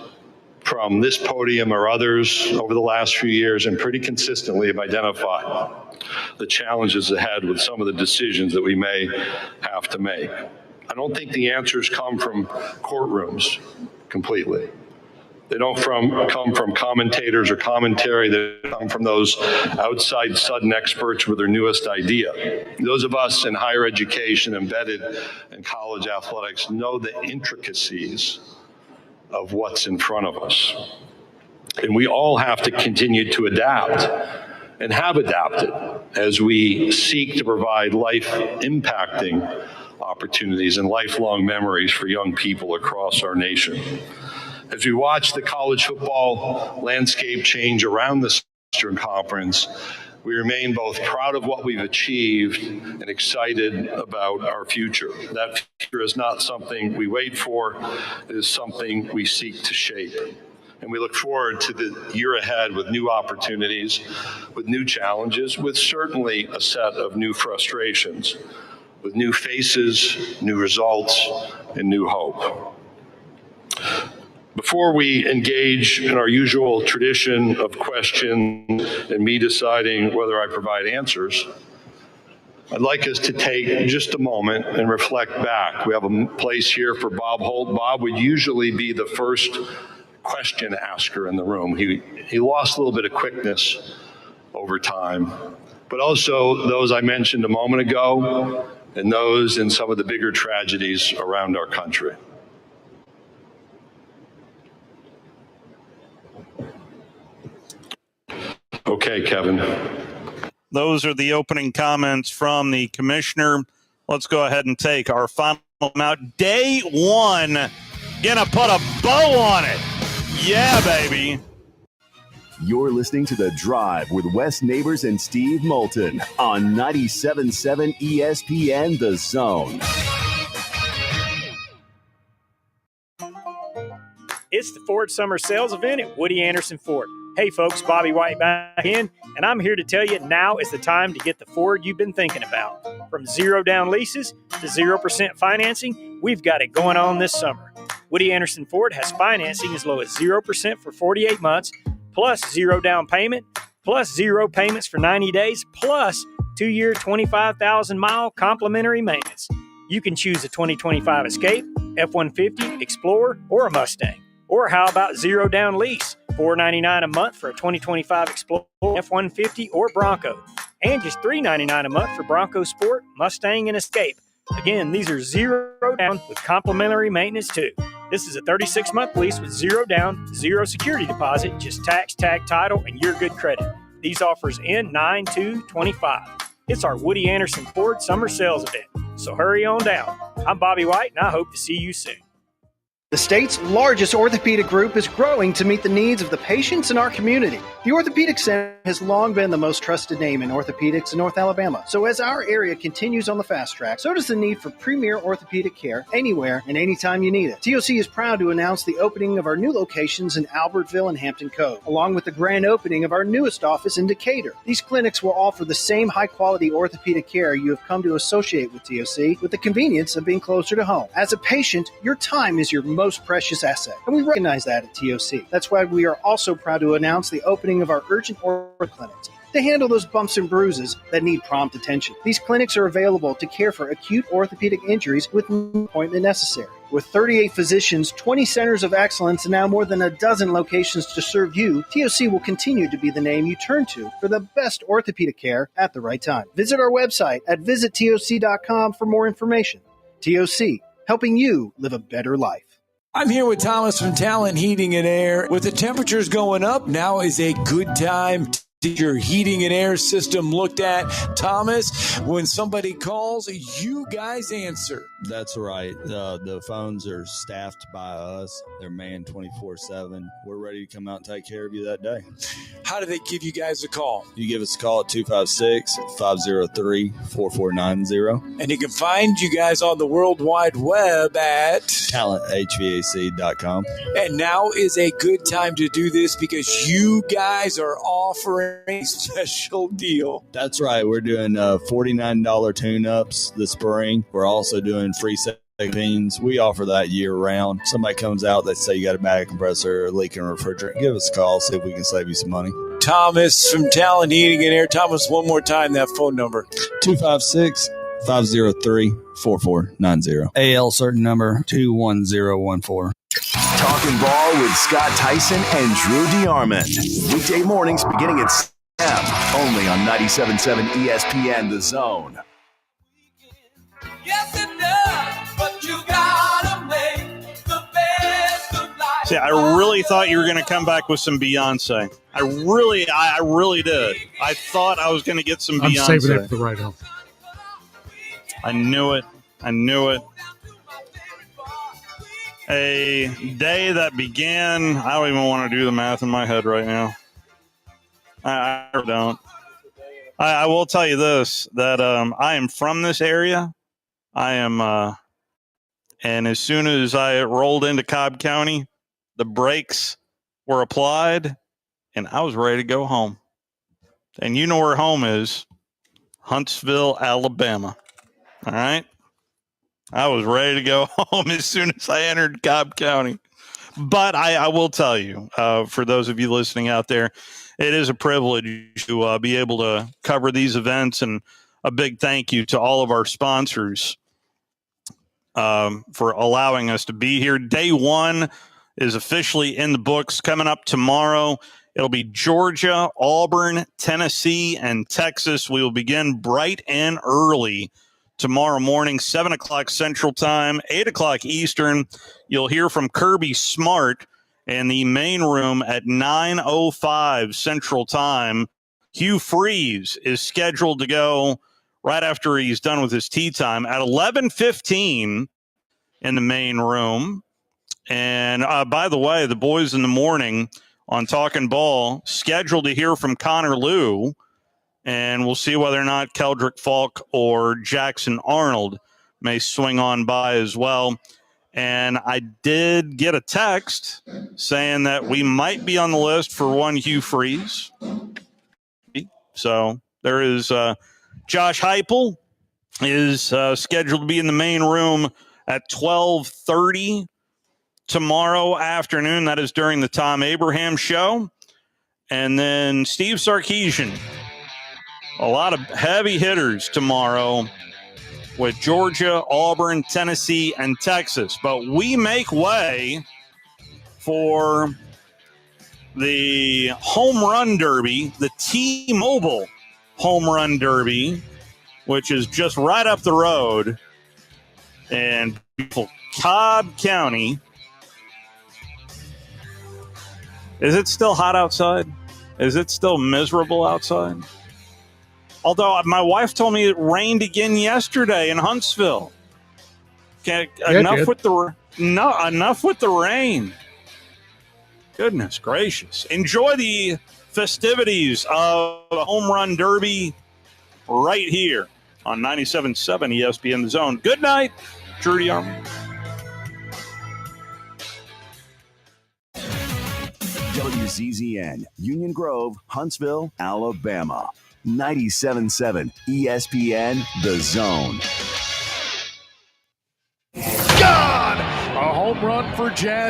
from this podium or others over the last few years and pretty consistently have identified the challenges ahead with some of the decisions that we may have to make. I don't think the answers come from courtrooms completely. They don't come from commentators or commentary. They come from those outside sudden experts with their newest idea. Those of us in higher education embedded in college athletics know the intricacies of what's in front of us. And we all have to continue to adapt and have adapted as we seek to provide life-impacting opportunities and lifelong memories for young people across our nation. As we watch the college football landscape change around the Southeastern Conference, we remain both proud of what we've achieved and excited about our future. That future is not something we wait for, it is something we seek to shape. And we look forward to the year ahead with new opportunities, with new challenges, with certainly a set of new frustrations, with new faces, new results, and new hope. Before we engage in our usual tradition of questions and me deciding whether I provide answers, I'd like us to take just a moment and reflect back. We have a place here for Bob Holt. Bob would usually be the first question asker in the room. He lost a little bit of quickness over time, but also those I mentioned a moment ago and those in some of the bigger tragedies around our country. Okay, Kevin. Those are the opening comments from the commissioner. Let's go ahead and take our final out. Day one. Gonna put a bow on it. Yeah, baby. You're listening to The Drive with Wes Neighbors and Steve Moulton on 97.7 ESPN The Zone. It's the Ford Summer Sales Event at Woody Anderson Ford. Hey folks, Bobby White back in, and I'm here to tell you now is the time to get the Ford you've been thinking about. From 0 down leases to 0% financing, we've got it going on this summer. Woody Anderson Ford has financing as low as 0% for 48 months, plus 0 down payment, plus 0 payments for 90 days, plus 2-year 25,000-mile complimentary maintenance. You can choose a 2025 Escape, F-150, Explorer, or a Mustang. Or how about 0 down lease, $499 a month for a 2025 Explorer, F-150, or Bronco, and just $399 a month for Bronco Sport, Mustang, and Escape. Again, these are 0 down with complimentary maintenance too. This is a 36-month lease with 0 down, 0 security deposit, just tax, tag, title, and your good credit. These offers end 9/2/25. It's our Woody Anderson Ford Summer Sales Event, so hurry on down. I'm Bobby White, and I hope to see you soon. The state's largest orthopedic group is growing to meet the needs of the patients in our community. The Orthopedic Center has long been the most trusted name in orthopedics in North Alabama. So as our area continues on the fast track, so does the need for premier orthopedic care anywhere and anytime you need it. TOC is proud to announce the opening of our new locations in Albertville and Hampton Cove, along with the grand opening of our newest office in Decatur. These clinics will offer the same high-quality orthopedic care you have come to associate with TOC, with the convenience of being closer to home. As a patient, your time is your most precious asset, and we recognize that at TOC. That's why we are also proud to announce the opening of our urgent ortho clinics to handle those bumps and bruises that need prompt attention. These clinics are available to care for acute orthopedic injuries with no appointment necessary. With 38 physicians, 20 centers of excellence, and now more than a dozen locations to serve you, TOC will continue to be the name you turn to for the best orthopedic care at the right time. Visit our website at visittoc.com for more information. TOC, helping you live a better life. I'm here with Thomas from Talent Heating and Air. With the temperatures going up, now is a good time to get your heating and air system looked at. Thomas, when somebody calls, you guys answer. That's right. The phones are staffed by us. They're manned 24/7. We're ready to come out and take care of you that day. How do they give you guys a call? You give us a call at 256-503-4490. And you can find you guys on the World Wide Web at talenthvac.com. And now is a good time to do this because you guys are offering a special deal. That's right. We're doing $49 tune-ups this spring. We're also doing free savings. We offer that year round. Somebody comes out, they say you got a bag compressor or leaking refrigerant. Give us a call, see if we can save you some money. Thomas from Talent Heating and Air. Thomas, one more time, that phone number. 256-503-4490. AL certain number 21014. Talking ball with Scott Tyson and Drew DeArmond. Weekday mornings beginning at 6 a.m. Only on 97.7 ESPN The Zone. Yes, it does, but you gotta make the best of life. See, I really thought you were going to come back with some Beyonce. I really did. I thought I was going to get some I'm Beyonce. saving it for the ride home. I knew it. A day that began, I don't even want to do the math in my head right now. I don't. I will tell you this, that I am from this area. I am, and as soon as I rolled into Cobb County, the brakes were applied, and I was ready to go home. And you know where home is, Huntsville, Alabama. All right? I was ready to go home as soon as I entered Cobb County. But I will tell you, for those of you listening out there, it is a privilege to be able to cover these events and a big thank you to all of our sponsors for allowing us to be here. Day one is officially in the books. Coming up tomorrow, it'll be Georgia, Auburn, Tennessee, and Texas. We will begin bright and early tomorrow morning, 7 o'clock Central Time, 8 o'clock Eastern. You'll hear from Kirby Smart in the main room at 9:05 Central Time. Hugh Freeze is scheduled to go right after he's done with his tea time at 11:15 in the main room. And by the way, the boys in the morning on Talking Ball scheduled to hear from Connor Liu, and we'll see whether or not Keldrick Falk or Jackson Arnold may swing on by as well. And I did get a text saying that we might be on the list for one Hugh Freeze. So there is Josh Heupel is scheduled to be in the main room at 12:30 tomorrow afternoon. That is during the Tom Abraham show. And then Steve Sarkisian. A lot of heavy hitters tomorrow with Georgia, Auburn, Tennessee, and Texas. But we make way for the Home Run Derby, the T-Mobile Home Run Derby, which is just right up the road in beautiful Cobb County. Is it still hot outside? Is it still miserable outside? Although my wife told me it rained again yesterday in Huntsville. Enough with the rain. Goodness gracious. Enjoy the festivities of the Home Run Derby right here on 97.7 ESPN The Zone. Good night, Trudy Armour. WZZN, Union Grove, Huntsville, Alabama. 97.7 ESPN The Zone. God! A home run for Jazz